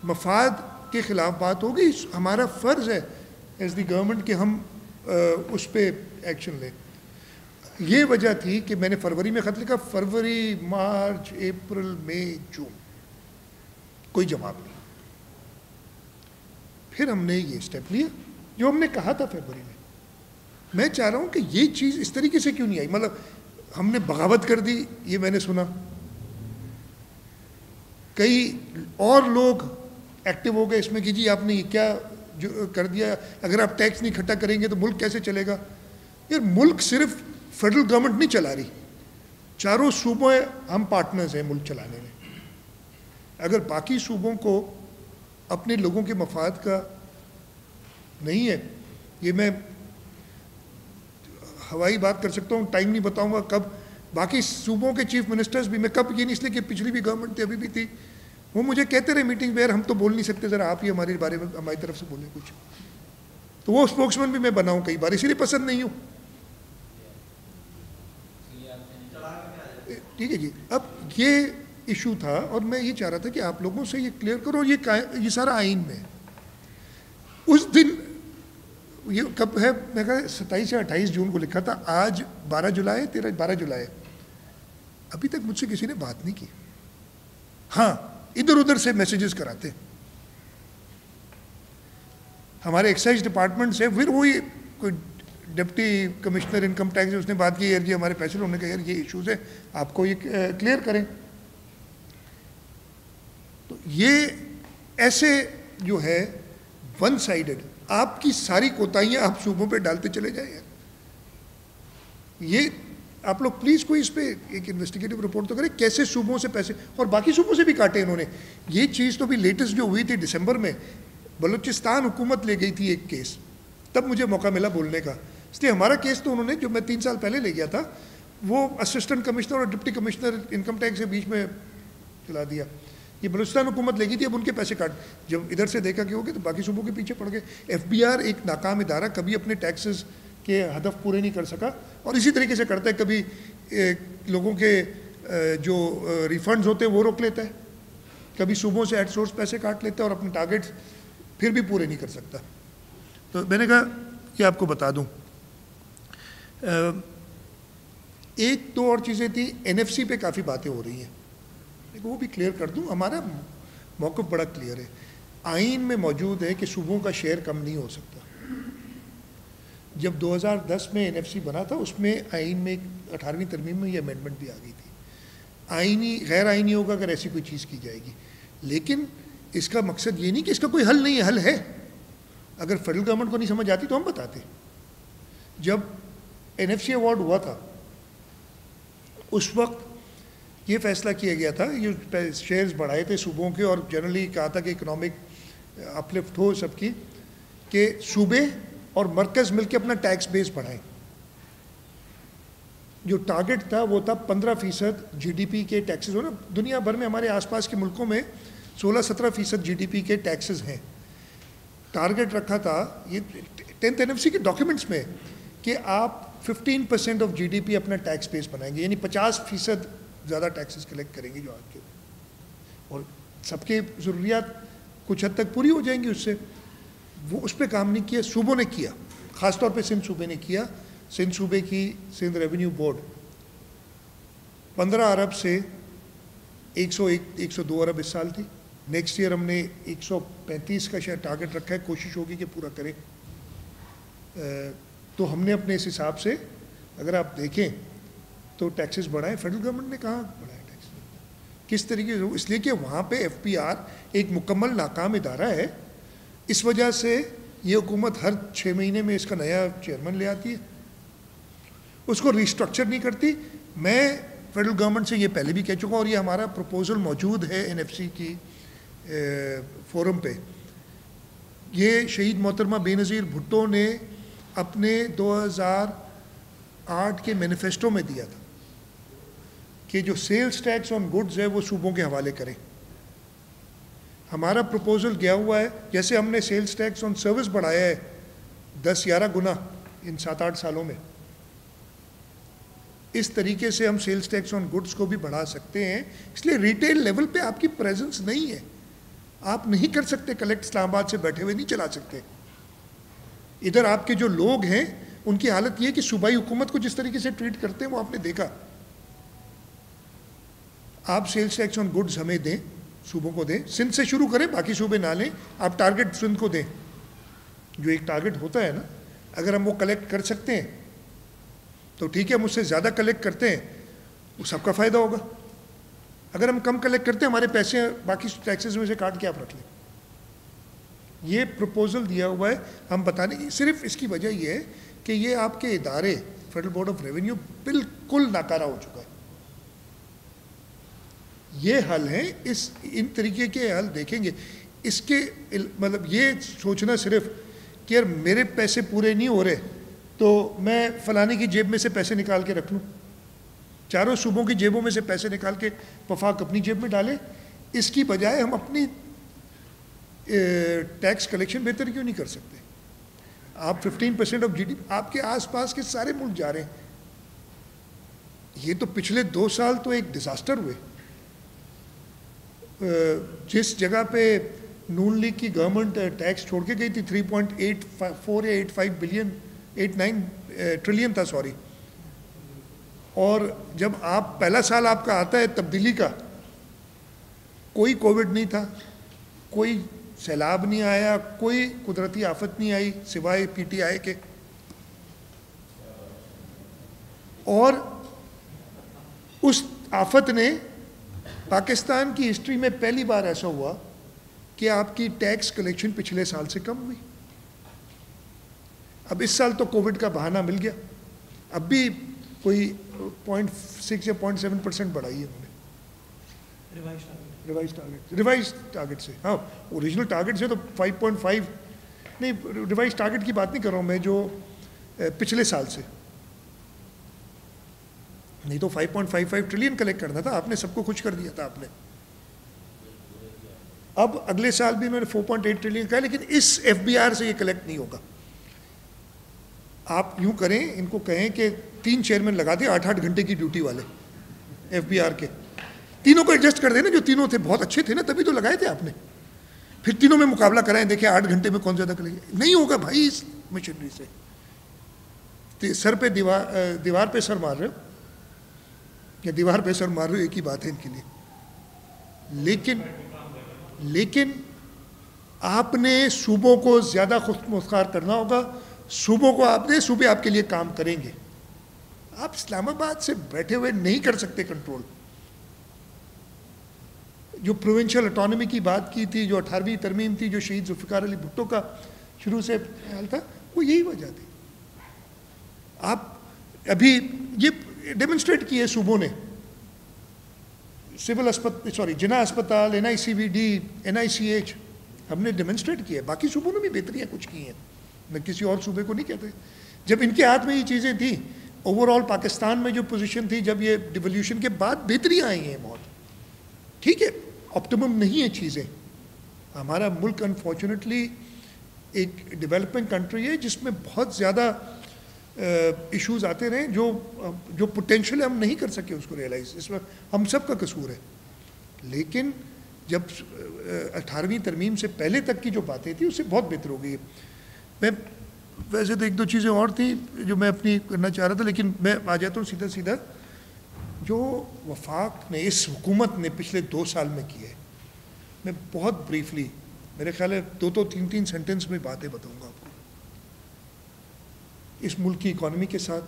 मफाद के ख़िलाफ़ बात होगी, हमारा फ़र्ज़ है एज द गवर्नमेंट कि हम उस पर एक्शन लें। ये वजह थी कि मैंने फरवरी में ख़त लिखा, फरवरी, मार्च, अप्रैल, मई, जून, कोई जवाब नहीं। फिर हमने ये स्टेप लिया जो हमने कहा था फरवरी में। मैं चाह रहा हूँ कि ये चीज़ इस तरीके से क्यों नहीं आई, मतलब हमने बगावत कर दी, ये मैंने सुना, कई और लोग एक्टिव हो गए इसमें कि जी आपने ये क्या जो कर दिया, अगर आप टैक्स नहीं इकट्ठा करेंगे तो मुल्क कैसे चलेगा। यार मुल्क सिर्फ फेडरल गवर्नमेंट नहीं चला रही, चारों सूबों हम पार्टनर्स हैं मुल्क चलाने में। अगर बाकी सूबों को अपने लोगों के मफाद का नहीं है, ये मैं हवाई बात कर सकता हूँ, टाइम नहीं बताऊँगा कब, बाकी सूबों के चीफ मिनिस्टर्स भी, मैं कब, ये नहीं इसलिए कि पिछली भी गवर्नमेंट थी अभी भी थी, वो मुझे कहते रहे मीटिंग में, यार हम तो बोल नहीं सकते, ज़रा आप ही हमारे बारे में हमारी तरफ से बोलें कुछ। तो वो स्पोक्समैन भी मैं बनाऊँ कई बार, इसीलिए पसंद नहीं हूँ। ठीक है जी। अब ये इशू था और मैं ये चाह रहा था कि आप लोगों से ये क्लियर करो, ये सारा आइन में। उस दिन ये कब है, मैं कहा 27 या 28 जून को लिखा था, आज 12 जुलाई, 12 जुलाई, अभी तक मुझसे किसी ने बात नहीं की। हाँ, इधर उधर से मैसेजेस कराते हमारे एक्साइज डिपार्टमेंट से, फिर वही कोई डिप्टी कमिश्नर इनकम टैक्स, उसने बात की, यार जी हमारे पैसे, उन्होंने कहा यार ये इश्यूज है, आपको ये क्लियर करें। तो ये ऐसे जो है वन साइडेड, आपकी सारी कोताहियां आप सूबों पे डालते चले जाए यार। ये आप लोग प्लीज़ कोई इस पर एक इन्वेस्टिगेटिव रिपोर्ट तो करें, कैसे सूबों से पैसे, और बाकी सूबों से भी काटे इन्होंने। ये चीज़ तो भी लेटेस्ट जो हुई थी दिसंबर में, बलूचिस्तान हुकूमत ले गई थी एक केस, तब मुझे मौका मिला बोलने का। इसलिए हमारा केस तो उन्होंने, जो मैं 3 साल पहले ले गया था, वो असिस्टेंट कमिश्नर और डिप्टी कमिश्नर इनकम टैक्स के बीच में चला दिया। ये बलूचिस्तान हुकूमत ले गई थी, अब उनके पैसे काट, जब इधर से देखा कि हो गए तो बाकी सूबों के पीछे पड़ गए। FBR एक नाकाम इदारा, कभी अपने टैक्सेस के हदफ पूरे नहीं कर सका, और इसी तरीके से करता है। कभी लोगों के जो रिफंड्स होते हैं वो रोक लेता है, कभी सूबों से एट सोर्स पैसे काट लेता है और अपने टारगेट्स फिर भी पूरे नहीं कर सकता। तो मैंने कहा कि आपको बता दूं, एक दो और चीज़ें थी। NFC पे काफ़ी बातें हो रही हैं, वो भी क्लियर कर दूं। हमारा मौक़िफ़ बड़ा क्लियर है, आइन में मौजूद है कि सूबों का शेयर कम नहीं हो सकता। जब 2010 में NFC बना था, उसमें आइन में 18वीं तरमीम में ये अमेंडमेंट भी आ गई थी। आइनी गैर आइनी होगा अगर ऐसी कोई चीज़ की जाएगी, लेकिन इसका मकसद ये नहीं कि इसका कोई हल नहीं है, हल है। अगर फेडरल गवर्नमेंट को नहीं समझ आती तो हम बताते। जब NFC अवार्ड हुआ था, उस वक्त ये फैसला किया गया था, ये शेयर्स बढ़ाए थे सूबों के, और जनरली कहा था कि इकोनॉमिक अपलिफ्ट हो सबकी, कि सूबे और मरकज़ मिलकर अपना टैक्स बेस बढ़ाएं। जो टारगेट था वो था 15% GDP के टैक्सेस हो ना। दुनिया भर में हमारे आसपास के मुल्कों में 16-17% GDP के टैक्सेस हैं। टारगेट रखा था ये 10th NFC के डॉक्यूमेंट्स में कि आप 15% ऑफ GDP अपना टैक्स बेस बनाएंगे, यानी 50% ज़्यादा टैक्सेस कलेक्ट करेंगे जो आपके, और सबके ज़रूरियात कुछ हद तक पूरी हो जाएंगी उससे। वो उस पर काम नहीं किया, सूबों ने किया, ख़ासतौर पे सिंध सूबे ने किया। सिंध सूबे की सिंध रेवेन्यू बोर्ड 15 अरब से 101-102 अरब इस साल थी। नेक्स्ट ईयर हमने 135 का शायद टारगेट रखा है, कोशिश होगी कि पूरा करें। तो हमने अपने इस हिसाब से, अगर आप देखें तो टैक्सेस बढ़ाए। फेडरल गवर्नमेंट ने कहाँ बढ़ाए टैक्स, किस तरीके से? इसलिए कि वहाँ पे FPR एक मुकम्मल नाकाम इदारा है। इस वजह से ये हुकूमत हर 6 महीने में इसका नया चेयरमैन ले आती है, उसको रिस्ट्रक्चर नहीं करती। मैं फेडरल गवर्नमेंट से ये पहले भी कह चुका हूँ, और ये हमारा प्रपोजल मौजूद है NFC की फोरम पे। ये शहीद मोहतरमा बेनज़ीर भुट्टो ने अपने 2008 के मैनिफेस्टो में दिया था कि जो सेल्स टैक्स ऑन गुड्स है वो सूबों के हवाले करें। हमारा प्रपोजल गया हुआ है, जैसे हमने सेल्स टैक्स ऑन सर्विस बढ़ाया है 10-11 गुना इन 7-8 सालों में, इस तरीके से हम सेल्स टैक्स ऑन गुड्स को भी बढ़ा सकते हैं। इसलिए रिटेल लेवल पे आपकी प्रेजेंस नहीं है, आप नहीं कर सकते कलेक्ट, इस्लामाबाद से बैठे हुए नहीं चला सकते। इधर आपके जो लोग हैं उनकी हालत ये कि सूबाई हुकूमत को जिस तरीके से ट्रीट करते हैं वो आपने देखा। आप सेल्स टैक्स ऑन गुड्स हमें दें, सूबों को दें, सिंध से शुरू करें, बाकी सूबे ना लें। आप टारगेट सिंध को दें, जो एक टारगेट होता है ना, अगर हम वो कलेक्ट कर सकते हैं तो ठीक है, मुझसे ज़्यादा कलेक्ट करते हैं वो सबका फ़ायदा होगा। अगर हम कम कलेक्ट करते हैं, हमारे पैसे बाकी टैक्सेस में से काट के आप रख लें। ये प्रपोजल दिया हुआ है, हम बताने की सिर्फ इसकी वजह यह है कि ये आपके इदारे, फेडरल बोर्ड ऑफ रेवेन्यू बिल्कुल नाकारा हो चुका है। ये हल है, इन तरीके के हल देखेंगे। इसके मतलब ये सोचना सिर्फ कि यार मेरे पैसे पूरे नहीं हो रहे तो मैं फलाने की जेब में से पैसे निकाल के रख लूँ, चारों सूबों की जेबों में से पैसे निकाल के वफाक अपनी जेब में डाले, इसकी बजाय हम अपनी टैक्स कलेक्शन बेहतर क्यों नहीं कर सकते? आप 15% ऑफ GDP, आपके आसपास के सारे मुल्क जा रहे हैं। ये तो पिछले 2 साल तो एक डिज़ास्टर हुए। जिस जगह पे नून लीग की गवर्नमेंट टैक्स छोड़ के गई थी 3.84 या 89 ट्रिलियन था, सॉरी, और जब आप पहला साल आपका आता है तब्दीली का, कोई कोविड नहीं था, कोई सैलाब नहीं आया, कोई कुदरती आफत नहीं आई सिवाय PTI के, और उस आफत ने पाकिस्तान की हिस्ट्री में पहली बार ऐसा हुआ कि आपकी टैक्स कलेक्शन पिछले साल से कम हुई। अब इस साल तो कोविड का बहाना मिल गया, अब भी कोई 0.6 या 0.7% बढ़ाई है उन्होंने रिवाइज टारगेट से। हाँ, ओरिजिनल टारगेट से तो 5.5, नहीं रिवाइज टारगेट की बात नहीं कर रहा हूँ मैं, जो पिछले साल से, नहीं तो 5.55 ट्रिलियन कलेक्ट करना था, आपने सबको खुश कर दिया था आपने। अब अगले साल भी उन्होंने 4.8 ट्रिलियन कहा, लेकिन इस एफबीआर से ये कलेक्ट नहीं होगा। आप यूं करें, इनको कहें कि 3 चेयरमैन लगा दें 8-8 घंटे की ड्यूटी वाले एफबीआर के, तीनों को एडजस्ट कर देना, जो तीनों थे बहुत अच्छे थे ना, तभी तो लगाए थे आपने, फिर तीनों में मुकाबला कराएं, देखें 8 घंटे में कौन ज़्यादा करेगा। नहीं होगा भाई इस मशीनरी से। सर पे दीवार पे सर मार रहे हो या दीवार पे सर मार रहे हो, एक ही बात है इनके लिए। लेकिन आपने सूबों को ज़्यादा खुद मुख्तार करना होगा, सूबों को सूबे आपके लिए काम करेंगे। आप इस्लामाबाद से बैठे हुए नहीं कर सकते कंट्रोल। जो प्रोविंशियल ऑटोनॉमी की बात की थी, जो 18वीं तरमीम थी, जो शहीद जुल्फ़िकार अली भुट्टो का शुरू से ख्याल था, वो यही वजह थी। आप अभी ये डेमोन्स्ट्रेट किए सूबों ने, सिविल जिना अस्पताल, NICVD, NICH, हमने डेमोन्स्ट्रेट किया। बाकी सूबों ने भी बेहतरियाँ कुछ की हैं, मैं किसी और सूबे को नहीं कहते। जब इनके हाथ में ये चीज़ें थी, ओवरऑल पाकिस्तान में जो पोजीशन थी, जब ये डिवोल्यूशन के बाद बेहतरियाँ आई हैं बहुत, ठीक है, ऑप्टिमम नहीं है चीज़ें। हमारा मुल्क अनफॉर्चुनेटली एक डेवलपिंग कंट्री है जिसमें बहुत ज़्यादा इश्यूज आते रहे, जो पोटेंशियल हम नहीं कर सके उसको रियलाइज, इसमें हम सब का कसूर है। लेकिन जब 18वीं तरमीम से पहले तक की जो बातें थी उससे बहुत बेहतर हो गई है। मैं वैसे तो 1-2 चीज़ें और थी जो मैं अपनी करना चाह रहा था, लेकिन मैं आ जाता हूँ सीधा जो वफाक ने, इस हुकूमत ने पिछले 2 साल में किया है। मैं बहुत ब्रीफली, मेरे ख्याल है 2-2, 3-3 सेंटेंस में बातें बताऊँगा आपको। इस मुल्क की इकॉनमी के साथ,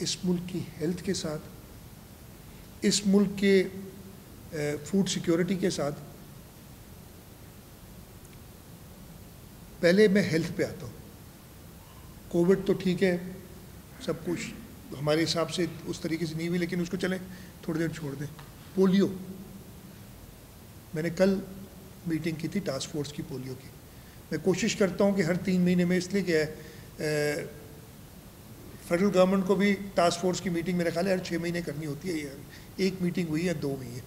इस मुल्क की हेल्थ के साथ, इस मुल्क के फूड सिक्योरिटी के साथ। पहले मैं हेल्थ पे आता हूँ। कोविड तो ठीक है, सब कुछ हमारे हिसाब से उस तरीके से नहीं हुई, लेकिन उसको चलें थोड़ी देर छोड़ दें। पोलियो, मैंने कल मीटिंग की थी टास्क फोर्स की पोलियो की। मैं कोशिश करता हूँ कि हर 3 महीने में, इसलिए कि फेडरल गवर्नमेंट को भी टास्क फोर्स की मीटिंग मेरे ख्याल है हर 6 महीने करनी होती है। 1 मीटिंग हुई है 2 हुई है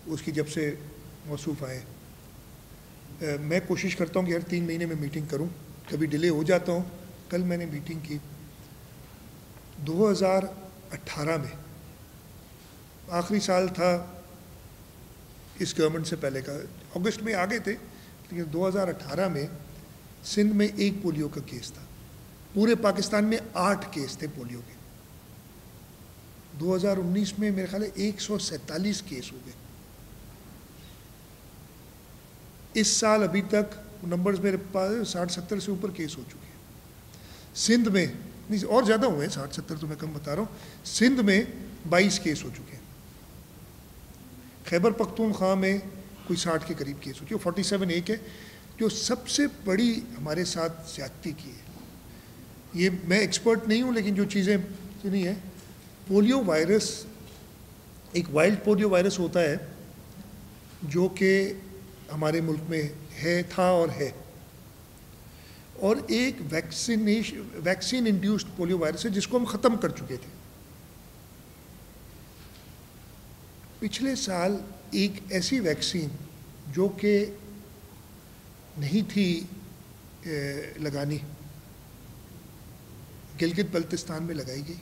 उसकी, जब से मौसूफ आए। मैं कोशिश करता हूँ कि हर 3 महीने में मीटिंग करूँ, कभी डिले हो जाता हूँ। कल मैंने मीटिंग की 2018 में, आखिरी साल था इस गवर्नमेंट से पहले का, अगस्त में आ गए थे, लेकिन 2018 में सिंध में 1 पोलियो का केस था। पूरे पाकिस्तान में 8 केस थे पोलियो के। 2019 में मेरे ख्याल है 147 केस हो गए। इस साल अभी तक नंबर्स मेरे पास 60-70 से ऊपर केस हो चुके हैं। सिंध में नहीं, और ज़्यादा हुए हैं, 60-70 तो मैं कम बता रहा हूँ। सिंध में 22 केस हो चुके हैं। खैबर पख्तूनख्वा में कोई 60 के करीब केस हो चुके, 47 एक है। जो सबसे बड़ी हमारे साथ ज्यादती की है, ये मैं एक्सपर्ट नहीं हूँ, लेकिन जो चीज़ें सुनी है, पोलियो वायरस एक वाइल्ड पोलियो वायरस होता है जो कि हमारे मुल्क में था और है, और एक वैक्सीन इंड्यूस्ड पोलियो वायरस है जिसको हम ख़त्म कर चुके थे। पिछले साल एक ऐसी वैक्सीन जो कि नहीं थी लगानी, गिलगित बल्तिस्तान में लगाई गई।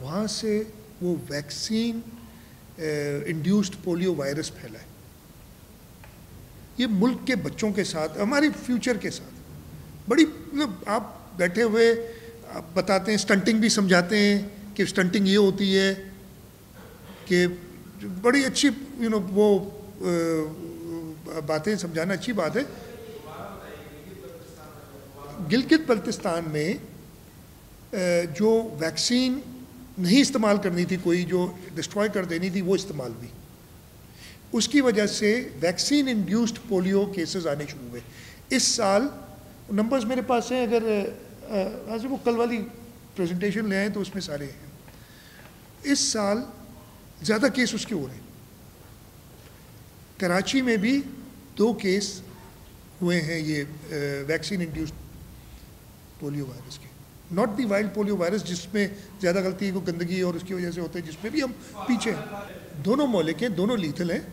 वहाँ से वो वैक्सीन इंड्यूस्ड पोलियो वायरस फैला है। ये मुल्क के बच्चों के साथ, हमारी फ्यूचर के साथ बड़ी, मतलब आप बैठे हुए आप बताते हैं, स्टंटिंग भी समझाते हैं कि स्टंटिंग ये होती है कि बड़ी अच्छी वो बातें समझाना अच्छी बात है। गिलगित बल्तिस्तान में जो वैक्सीन नहीं इस्तेमाल करनी थी, कोई जो डिस्ट्रॉय कर देनी थी, वो इस्तेमाल हुई। उसकी वजह से वैक्सीन इंड्यूस्ड पोलियो केसेस आने शुरू हुए। इस साल नंबर्स मेरे पास हैं, अगर आज वो कल वाली प्रेजेंटेशन ले आए तो उसमें सारे हैं। इस साल ज़्यादा केस उसके हो रहे हैं। कराची में भी 2 केस हुए हैं ये वैक्सीन इंड्यूस्ड पोलियो वायरस के, not the wild polio virus जिसमें ज़्यादा गलती को गंदगी और उसकी वजह से होते हैं, जिसमें भी हम पीछे हैं। दोनों मौलिक हैं, दोनों लीथल हैं,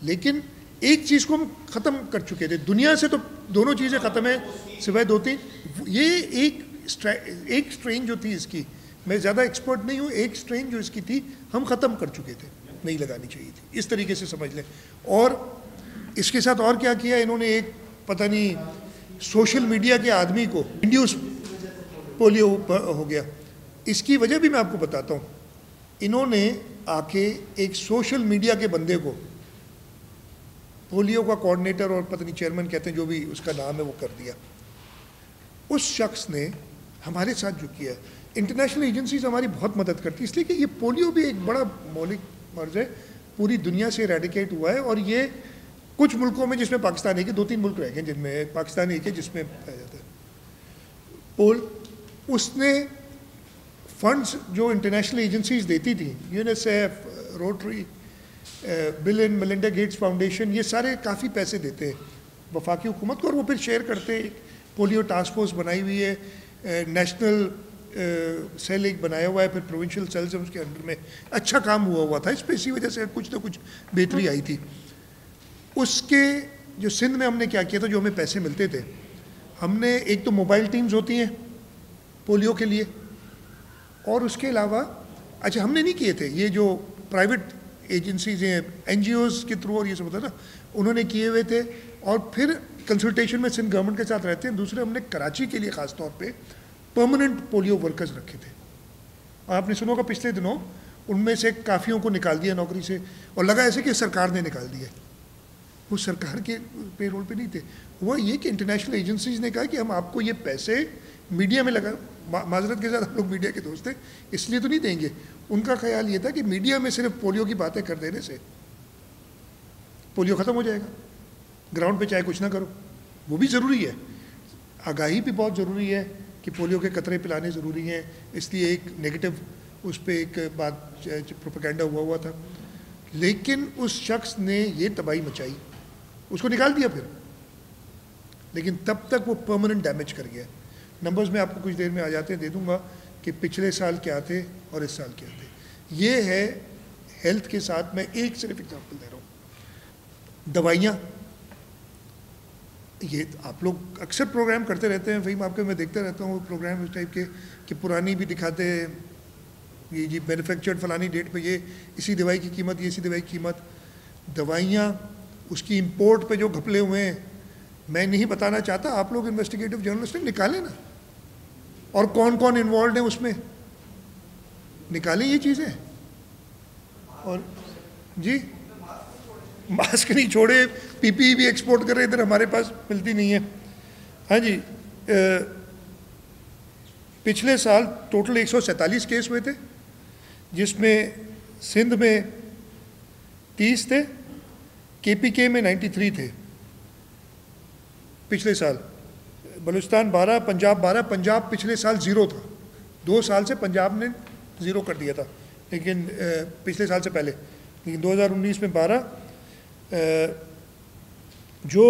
लेकिन एक चीज़ को हम ख़त्म कर चुके थे दुनिया से, तो दोनों चीज़ें ख़त्म हैं सिवाय 2-3। ये एक स्ट्रेन जो थी इसकी, मैं ज़्यादा एक्सपर्ट नहीं हूँ, एक स्ट्रेन जो इसकी थी हम ख़त्म कर चुके थे, नहीं लगानी चाहिए थी, इस तरीके से समझ लें। और इसके साथ और क्या किया इन्होंने, एक पता नहीं सोशल मीडिया के आदमी को इंड्यूस पोलियो हो गया। इसकी वजह भी मैं आपको बताता हूँ। इन्होंने आके एक सोशल मीडिया के बंदे को पोलियो का कोऑर्डिनेटर और पता नहीं चेयरमैन कहते हैं, जो भी उसका नाम है, वो कर दिया। उस शख्स ने हमारे साथ जो किया, इंटरनेशनल एजेंसीज हमारी बहुत मदद करती है, इसलिए कि ये पोलियो भी एक बड़ा मौलिक मर्ज है, पूरी दुनिया से रेडिकेट हुआ है। और ये कुछ मुल्कों में, जिसमें पाकिस्तान एक है, 2-3 मुल्क रह गए जिनमें, पाकिस्तान एक है जिसमें पाया जाता है। उसने फंड्स जो इंटरनेशनल एजेंसीज देती थी, UNICEF, rotary, bill and Melinda Gates foundation, ये सारे काफ़ी पैसे देते हैं वफाकी हुकूमत को, और वो फिर शेयर करते हैं। पोलियो टास्क फोर्स बनाई हुई है, नेशनल सेल एक बनाया हुआ है, फिर प्रोविंशियल सेल्स है उसके अंडर में। अच्छा काम हुआ था, इस पर इसी वजह से कुछ ना कुछ बेहतरी आई थी। उसके जो सिंध में हमने क्या किया था, जो हमें पैसे मिलते थे, हमने एक तो मोबाइल टीम्स होती हैं पोलियो के लिए, और उसके अलावा अच्छा हमने नहीं किए थे, ये जो प्राइवेट एजेंसीज हैं NGOs के थ्रू और ये सब होता है ना, उन्होंने किए हुए थे। और फिर कंसल्टेशन में सिंध गवर्नमेंट के साथ रहते हैं। दूसरे हमने कराची के लिए ख़ास तौर पे परमानेंट पोलियो वर्कर्स रखे थे। और आपने सुना होगा पिछले दिनों उनमें से काफ़ियों को निकाल दिया नौकरी से, और लगा ऐसे कि सरकार ने निकाल दिया। वो सरकार के पेरोल पे नहीं थे, हुआ ये कि इंटरनेशनल एजेंसीज ने कहा कि हम आपको ये पैसे मीडिया में लगा, माजरत के साथ हम लोग मीडिया के दोस्त थे इसलिए तो नहीं देंगे। उनका ख्याल ये था कि मीडिया में सिर्फ पोलियो की बातें कर देने से पोलियो ख़त्म हो जाएगा, ग्राउंड पे चाहे कुछ ना करो। वो भी ज़रूरी है, आगाही भी बहुत ज़रूरी है कि पोलियो के कतरे पिलाने ज़रूरी हैं, इसलिए एक नेगेटिव उस पर एक बात प्रोपेगेंडा हुआ था। लेकिन उस शख्स ने ये तबाही मचाई, उसको निकाल दिया फिर, लेकिन तब तक वो परमानेंट डैमेज कर गया। नंबर्स में आपको कुछ देर में आ जाते हैं, दे दूंगा कि पिछले साल क्या थे और इस साल क्या थे। ये है हेल्थ के साथ, मैं एक सिर्फ एग्जांपल दे रहा हूँ। दवाइयाँ, ये आप लोग अक्सर प्रोग्राम करते रहते हैं, वही आपके मैं देखता रहता हूँ प्रोग्राम इस टाइप के कि पुरानी भी दिखाते हैं, ये जी मैन्युफैक्चर्ड फलानी डेट पे ये इसी दवाई की कीमत, ये इसी दवाई की कीमत। दवाइयाँ उसकी इंपोर्ट पे जो घपले हुए हैं, मैं नहीं बताना चाहता, आप लोग इन्वेस्टिगेटिव जर्नलिस्ट हैं, निकालें ना, और कौन कौन इन्वॉल्व है उसमें, निकालें ये चीज़ें। और जी मास्क नहीं छोड़े, PPE भी एक्सपोर्ट कर रहे, इधर हमारे पास मिलती नहीं है। हाँ जी, पिछले साल टोटल 147 केस हुए थे, जिसमें सिंध में 30 थे, KPK में 93 थे पिछले साल, बलूचिस्तान 12, पंजाब 12। पंजाब पिछले साल 0 था, 2 साल से पंजाब ने 0 कर दिया था, लेकिन पिछले साल से पहले, लेकिन 2019 में 12। जो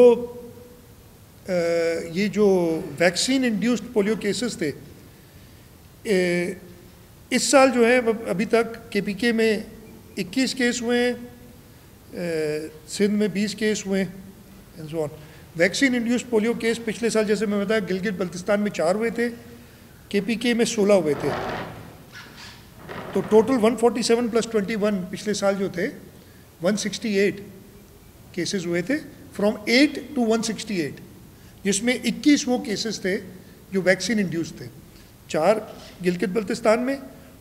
ये जो वैक्सीन इंड्यूस्ड पोलियो केसेस थे, इस साल जो है अभी तक KPK में 21 केस हुए हैं, सिंध में 20 केस हुए हैं, and so on. Vaccine induced polio case पिछले साल जैसे मैं बताया, गिलगित बल्तिस्तान में 4 हुए थे, KPK में 16 हुए थे, तो टोटल 147 + 21 पिछले साल जो थे 168 केसेस हुए थे, फ्रॉम 8 to 168, जिसमें 21 वो केसेस थे जो वैक्सीन इंड्यूस्ड थे, 4 गिलगित बल्तिस्तान में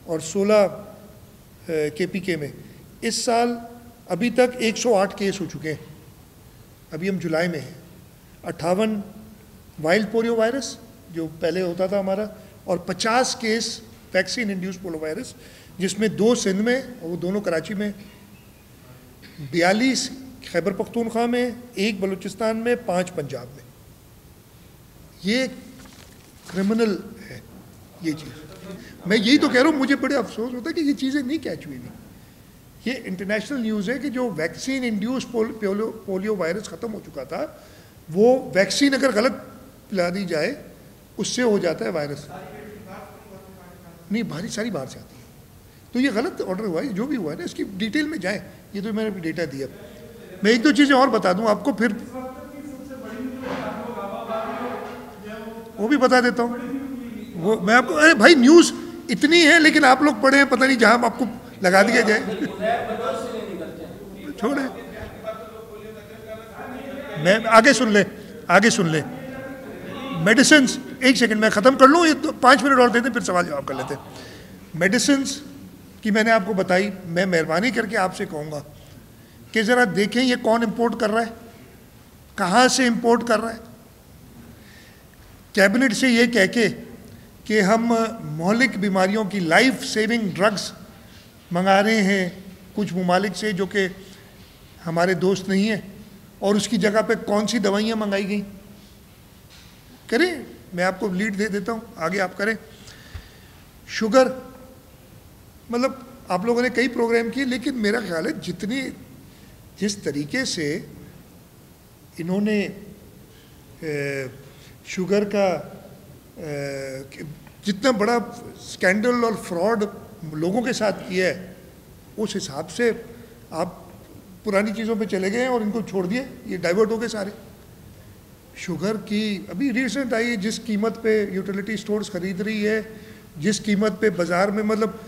और 16 KPK में। इस साल अभी तक 108 केस हो चुके हैं, अभी हम जुलाई में हैं। 58 वाइल्ड पोलियो वायरस जो पहले होता था हमारा, और 50 case vaccine induced polio virus, जिसमें 2 सिंध में और वो दोनों कराची में, 42 खैबर पख्तूनख्वा में, 1 बलूचिस्तान में, 5 पंजाब में। ये क्रिमिनल है ये चीज़। मैं यही तो कह रहा हूँ, मुझे बड़े अफसोस होता है कि ये चीज़ें नहीं कैच हुई थी। ये इंटरनेशनल न्यूज़ है कि जो वैक्सीन इंड्यूस पोलियो वायरस ख़त्म हो चुका था, वो वैक्सीन अगर गलत पिला दी जाए उससे हो जाता है वायरस। नहीं, भारी सारी बाहर से आती है, तो ये गलत ऑर्डर हुआ है। जो भी हुआ है ना, इसकी डिटेल में जाए, ये तो मैंने डेटा दिया। मैं एक दो चीज़ें और बता दूं आपको, फिर वो भी बता देता हूँ। वो मैं आपको, अरे भाई न्यूज़ इतनी है, लेकिन आप लोग पढ़े हैं, पता नहीं जहाँ आपको लगा दिया जाए। छोड़े, मैं आगे सुन ले मेडिसिन। एक सेकंड मैं ख़त्म कर लूँ, ये तो 5 मिनट और देते, फिर सवाल जवाब कर लेते हैं। मेडिसिन की मैंने आपको बताई। मैं मेहरबानी करके आपसे कहूँगा कि ज़रा देखें ये कौन इंपोर्ट कर रहा है, कहाँ से इंपोर्ट कर रहा है। कैबिनेट से ये कह के कि हम मौलिक बीमारियों की लाइफ सेविंग ड्रग्स मंगा रहे हैं कुछ ममालिक से जो कि हमारे दोस्त नहीं हैं, और उसकी जगह पे कौन सी दवाइयाँ मंगाई गई। करें, मैं आपको लीड दे देता हूँ, आगे आप करें। शुगर, मतलब आप लोगों ने कई प्रोग्राम किए, लेकिन मेरा ख्याल है जिस तरीके से इन्होंने शुगर का जितना बड़ा स्कैंडल और फ्रॉड लोगों के साथ किया है, उस हिसाब से आप पुरानी चीज़ों पे चले गए हैं और इनको छोड़ दिए, ये डाइवर्ट हो गए सारे। शुगर की अभी रिसेंट आई है, जिस कीमत पे यूटिलिटी स्टोर्स ख़रीद रही है, जिस कीमत पे बाज़ार में, मतलब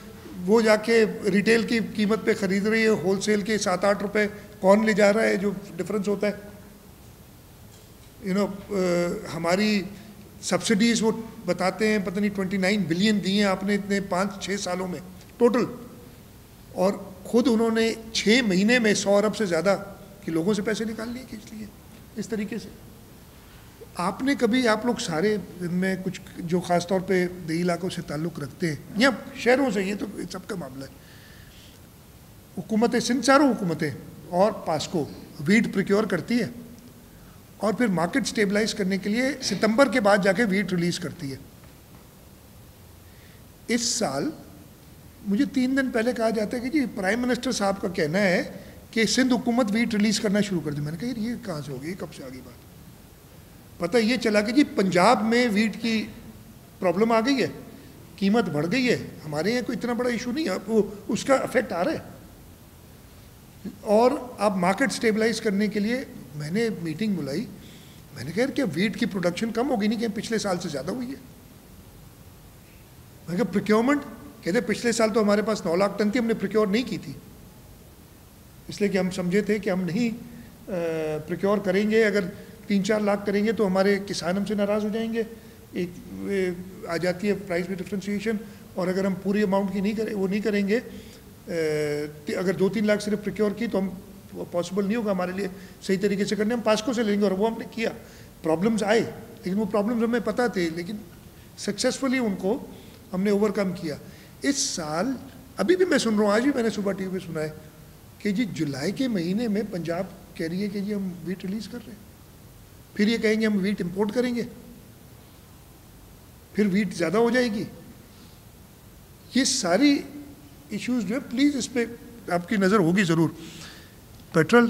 वो जाके रिटेल की कीमत पे ख़रीद रही है, होलसेल के 7-8 रुपये कौन ले जा रहा है, जो डिफरेंस होता है। हमारी सब्सिडीज़ वो बताते हैं, पता नहीं 29 बिलियन दिए हैं आपने इतने 5-6 सालों में टोटल, और ख़ुद उन्होंने 6 महीने में 100 अरब से ज़्यादा के लोगों से पैसे निकाल लिए खींच लिए। इस तरीके से आपने कभी, आप लोग सारे इनमें कुछ जो ख़ास तौर पे देही इलाकों से ताल्लुक़ रखते हैं या शहरों से, ये तो सबका मामला है। हुकूमतें, सिंध चारों हुकूमतें और पास्को वीट प्रोक्योर करती है, और फिर मार्केट स्टेबलाइज करने के लिए सितंबर के बाद जाके वीट रिलीज़ करती है। इस साल मुझे 3 दिन पहले कहा जाता है कि जी प्राइम मिनिस्टर साहब का कहना है कि सिंध हुकूमत वीट रिलीज़ करना शुरू कर दी। मैंने कहा ये कहाँ से होगी, कब से आ गई बात। पता ये चला कि जी पंजाब में वीट की प्रॉब्लम आ गई है, कीमत बढ़ गई है। हमारे यहाँ कोई इतना बड़ा इशू नहीं है, वो उसका इफेक्ट आ रहा है। और अब मार्केट स्टेबलाइज करने के लिए मैंने मीटिंग बुलाई। मैंने कहा कि वीट की प्रोडक्शन कम होगी नहीं, कि पिछले साल से ज़्यादा हुई है। मैं कहा प्रोक्योरमेंट, कहते पिछले साल तो हमारे पास 9 लाख टन थी, हमने प्रोक्योर नहीं की थी, इसलिए कि हम समझे थे कि हम नहीं प्रोक्योर करेंगे। अगर 3-4 लाख करेंगे तो हमारे किसान हमसे नाराज़ हो जाएंगे, एक आ जाती है प्राइस में डिफ्रेंशिएशन। और अगर हम पूरी अमाउंट की नहीं करेंगे, अगर 2-3 लाख सिर्फ प्रोक्योर की तो हम पॉसिबल नहीं होगा हमारे लिए सही तरीके से करने। हम पास्को से लेंगे, और वो हमने किया। प्रॉब्लम्स आए, लेकिन वो प्रॉब्लम्स हमें पता थे, लेकिन सक्सेसफुली उनको हमने ओवरकम किया। इस साल अभी भी मैं सुन रहा हूँ, आज भी मैंने सुबह टीवी पे सुना है कि जी जुलाई के महीने में पंजाब कह रही है कि जी हम वीट रिलीज़ कर रहे हैं, फिर ये कहेंगे हम वीट इंपोर्ट करेंगे, फिर वीट ज़्यादा हो जाएगी। ये सारी इश्यूज जो है, प्लीज़ इस पर आपकी नज़र होगी ज़रूर। पेट्रोल,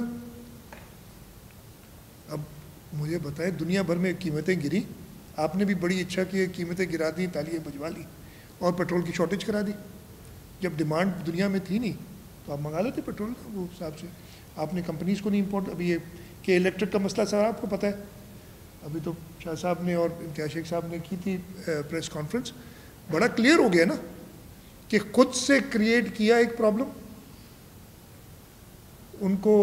अब मुझे बताएं, दुनिया भर में कीमतें गिरी, आपने भी बड़ी इच्छा की कीमतें गिरा दी, तालियां बजवा ली, और पेट्रोल की शॉर्टेज करा दी। जब डिमांड दुनिया में थी नहीं तो आप मंगा लेते पेट्रोल वो हिसाब से। आपने कंपनीज़ को नहीं इंपोर्ट, अभी ये कि इलेक्ट्रिक का मसला सर आपको पता है, अभी तो शाह साहब ने और इम्तियाज़ शेख साहब ने की थी प्रेस कॉन्फ्रेंस, बड़ा क्लियर हो गया ना कि खुद से क्रिएट किया एक प्रॉब्लम। उनको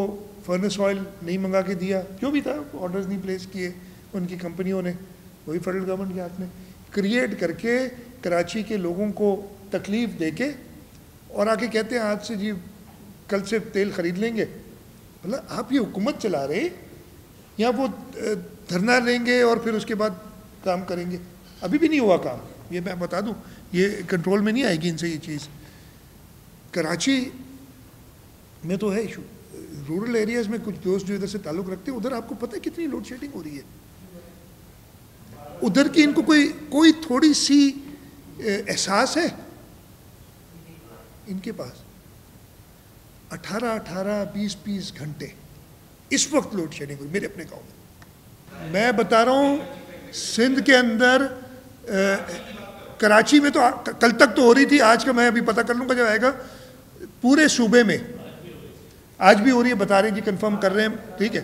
फर्नेस ऑयल नहीं मंगा के दिया, जो भी था, ऑर्डर्स नहीं प्लेस किए उनकी कंपनियों ने, वही फेडरल गवर्नमेंट के हाथ में, क्रिएट करके कराची के लोगों को तकलीफ़ देके, और आके कहते हैं आज से जी कल से तेल ख़रीद लेंगे। मतलब आप ये हुकूमत चला रहे, या वो धरना लेंगे और फिर उसके बाद काम करेंगे। अभी भी नहीं हुआ काम, ये मैं बता दूं, ये कंट्रोल में नहीं आएगी इनसे ये चीज़। कराची में तो है इशू, रूरल एरियाज़ में कुछ दोस्त जो इधर से ताल्लुक़ रखते हैं, उधर आपको पता है कितनी लोड शेडिंग हो रही है। उधर की इनको कोई थोड़ी सी एहसास है इनके पास? 18-18, 20-20 घंटे इस वक्त लोड शेडिंग हुई मेरे अपने गांव में। मैं बता रहा हूँ सिंध के अंदर, कराची में तो कल तक तो हो रही थी, आज का मैं अभी पता कर लूँगा जब आएगा। पूरे सूबे में आज भी हो रही है, बता रहे हैं जी, कंफर्म कर रहे हैं, ठीक है।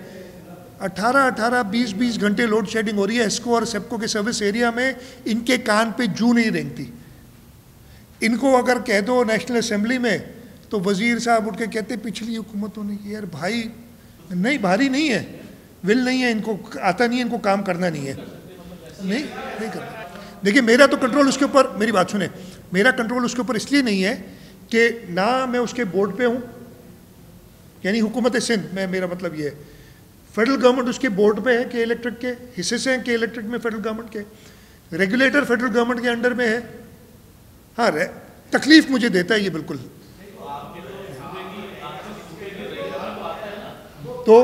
18-18, 20-20 घंटे लोड शेडिंग हो रही है। एस्को और सेप्को के सर्विस एरिया में इनके कान पे जू नहीं रेंगती। इनको अगर कह दो नेशनल असेंबली में तो वजीर साहब उठ के कहते पिछली हुकूमतों ने किया। यार भाई नहीं, भारी नहीं है, विल नहीं है, इनको आता नहीं है, इनको काम करना नहीं है, नहीं करना। देखिए मेरा तो कंट्रोल उसके ऊपर, मेरी बात सुने, मेरा कंट्रोल उसके ऊपर इसलिए नहीं है कि ना मैं उसके बोर्ड पे हूँ, यानी हुकूमत सिंध में, मेरा मतलब ये है फेडरल गवर्नमेंट उसके बोर्ड पे है के इलेक्ट्रिक के, हिस्से से हैं के इलेक्ट्रिक में फेडरल गवर्नमेंट के, रेगुलेटर फेडरल गवर्नमेंट के अंडर में है। हाँ तकलीफ मुझे देता है ये बिल्कुल। तो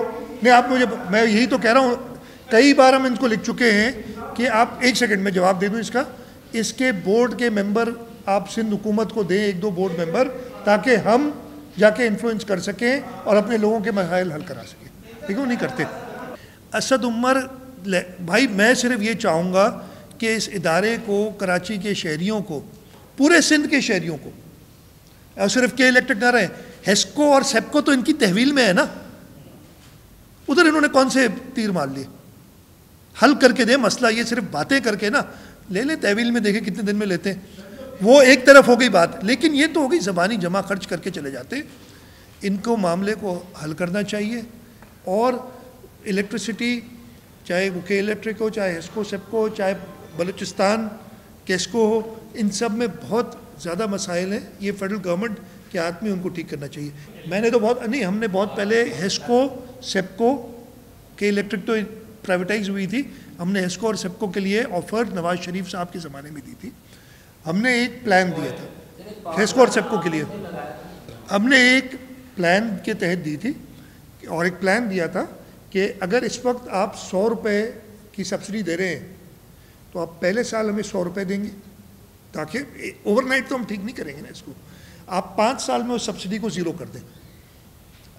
नहीं आप मुझे, मैं यही तो कह रहा हूँ, कई बार हम इनको लिख चुके हैं कि आप 1 सेकंड में जवाब दे दूँ इसका, इसके बोर्ड के मेंबर आप सिंध हुकूमत को दें, 1-2 बोर्ड मेंबर, ताकि हम जाके इन्फ्लुएंस कर सकें और अपने लोगों के मसाइल हल करा सकें। ठीक है, वो नहीं करते। असद उमर भाई, मैं सिर्फ ये चाहूँगा कि इस इदारे को, कराची के शहरियों को, पूरे सिंध के शहरियों को, और सिर्फ के इलेक्ट्रिक ना रहे, हेस्को और सेप्को तो इनकी तहवील में है ना, उधर इन्होंने कौन से तीर मार लिए, हल करके दे मसला। ये सिर्फ बातें करके ना ले ले तहवील में, देखे कितने दिन में लेते हैं, वो एक तरफ हो गई बात। लेकिन ये तो हो गई ज़बानी जमा खर्च करके चले जाते। इनको मामले को हल करना चाहिए। और इलेक्ट्रिसिटी, चाहे वो के इलेक्ट्रिक हो, चाहे हेस्को सेप्को हो, चाहे बलूचिस्तान केस्को हो, इन सब में बहुत ज़्यादा मसाइल हैं। ये फेडरल गवर्नमेंट के हाथ में, उनको ठीक करना चाहिए। मैंने तो बहुत नहीं, हमने बहुत पहले हेस्को सेप्को के इलेक्ट्रिक तो प्राइवेटाइज हुई थी, हमने हेस्को और सेप्को के लिए ऑफर नवाज शरीफ साहब के ज़माने में दी थी। हमने एक प्लान दिया था हेस्को और सेप्को के लिए, हमने एक प्लान के तहत दी थी, और एक प्लान दिया था कि अगर इस वक्त आप 100 रुपये की सब्सिडी दे रहे हैं तो आप पहले साल हमें 100 रुपये देंगे, ताकि ओवरनाइट तो हम ठीक नहीं करेंगे ना इसको। आप 5 साल में उस सब्सिडी को ज़ीरो कर दें,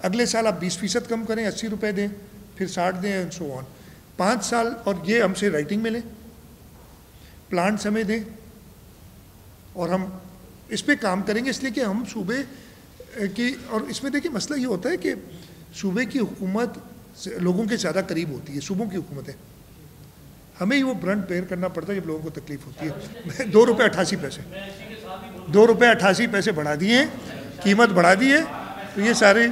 अगले साल आप 20% कम करें, 80 रुपये दें, फिर 60 दें, एंड सो ऑन। 5 साल, और ये हमसे राइटिंग में लें, प्लांट्स हमें दें, और हम इस पर काम करेंगे। इसलिए कि हम सूबे की, और इसमें देखिए मसला ये होता है कि सूबे की हुकूमत लोगों के ज़्यादा करीब होती है, सूबों की हुकूमतें, हमें ही वो ब्रंट पेयर करना पड़ता है जब लोगों को तकलीफ होती है। 2 रुपये 88 पैसे, 2 रुपये 88 पैसे बढ़ा दिए, कीमत बढ़ा दी है। तो ये सारे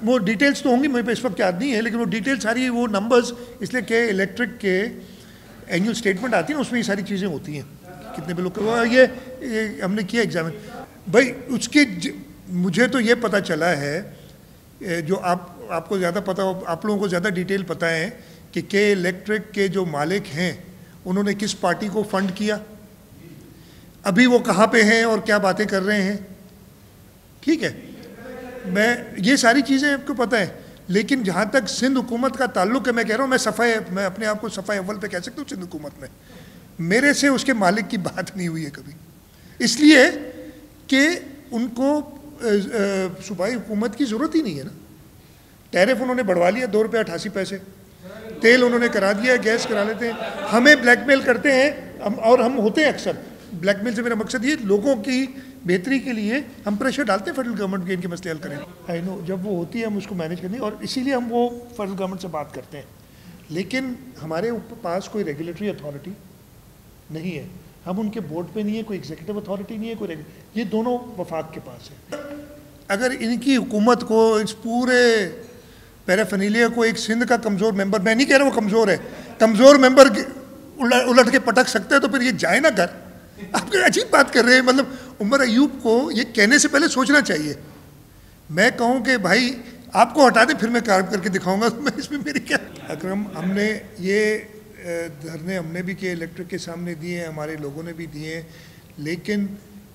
वो डिटेल्स तो होंगी, मेरे पे इस वक्त याद नहीं है, लेकिन वो डिटेल्स सारी, वो नंबर्स, इसलिए कि इलेक्ट्रिक के एनुअल स्टेटमेंट आती है ना, उसमें ये सारी चीज़ें होती हैं, कितने बिलों का। ये हमने किया एग्जामिन भाई, उसके मुझे तो ये पता चला है, जो आपको ज़्यादा पता हो, आप लोगों को ज़्यादा डिटेल पता है कि के इलेक्ट्रिक के जो मालिक हैं उन्होंने किस पार्टी को फंड किया, अभी वो कहाँ पे हैं और क्या बातें कर रहे हैं। ठीक है, मैं ये सारी चीज़ें आपको पता है। लेकिन जहाँ तक सिंध हुकूमत का ताल्लुक है, मैं कह रहा हूँ, मैं अपने आप को सफ़ाई अव्वल पे कह सकता हूँ सिंध हुकूमत में। मेरे से उसके मालिक की बात नहीं हुई है कभी, इसलिए कि उनको सूबाई हुकूमत की ज़रूरत ही नहीं है ना। टैरिफ उन्होंने बढ़वा लिया, 2 रुपये 88 पैसे, तेल उन्होंने करा दिया है, गैस करा लेते हैं, हमें ब्लैकमेल करते हैं, और हम होते हैं अक्सर ब्लैकमेल से। मेरा मकसद ये, लोगों की बेहतरी के लिए हम प्रेशर डालते हैं फेडरल गवर्नमेंट के, इनके मसले हल करें। आई नो, जब वो होती है हम उसको मैनेज करनी, और इसीलिए हम वो फेडरल गवर्नमेंट से बात करते हैं। लेकिन हमारे पास कोई रेगुलेटरी अथॉरिटी नहीं है, हम उनके बोर्ड पे नहीं है, कोई एग्जीक्यूटिव अथॉरिटी नहीं है, कोई ये दोनों वफाक के पास है। अगर इनकी हुकूमत को, इस पूरे पैराफेनिलिया को एक सिंध का कमज़ोर मेंबर, मैं नहीं कह रहा वो कमज़ोर है, कमज़ोर मेंबर उलट के पटक सकता है, तो फिर ये जाए ना घर। आप अजीब बात कर रहे हैं, मतलब उमर अयूब को ये कहने से पहले सोचना चाहिए। मैं कहूँ कि भाई आपको हटा दें, फिर मैं काम करके दिखाऊंगा, तो मैं इसमें मेरी क्या। अकरम, हमने ये धरने हमने भी किए, इलेक्ट्रिक के सामने दिए, हमारे लोगों ने भी दिए, लेकिन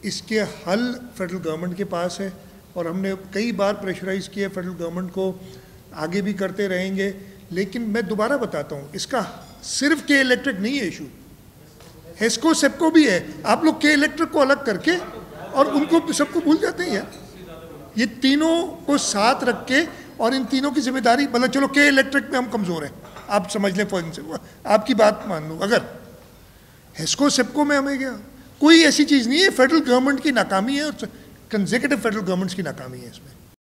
इसके हल फेडरल गवर्नमेंट के पास है, और हमने कई बार प्रेशराइज़ किया फेडरल गवर्नमेंट को, आगे भी करते रहेंगे। लेकिन मैं दोबारा बताता हूँ, इसका सिर्फ के इलेक्ट्रिक नहीं है इशू, हेस्को सेप्को भी है, आप लोग के इलेक्ट्रिक को अलग करके और उनको सबको भूल जाते हैं यार। ये तीनों को साथ रख के और इन तीनों की जिम्मेदारी, मतलब चलो के इलेक्ट्रिक में हम कमज़ोर हैं, आप समझ लें, फॉर आपकी बात मान लो, अगर हेस्को सेप्को में हमें क्या, कोई ऐसी चीज़ नहीं है, फेडरल गवर्नमेंट की नाकामी है और कंसेक्यूटिव फेडरल गवर्नमेंट्स की नाकामी है इसमें।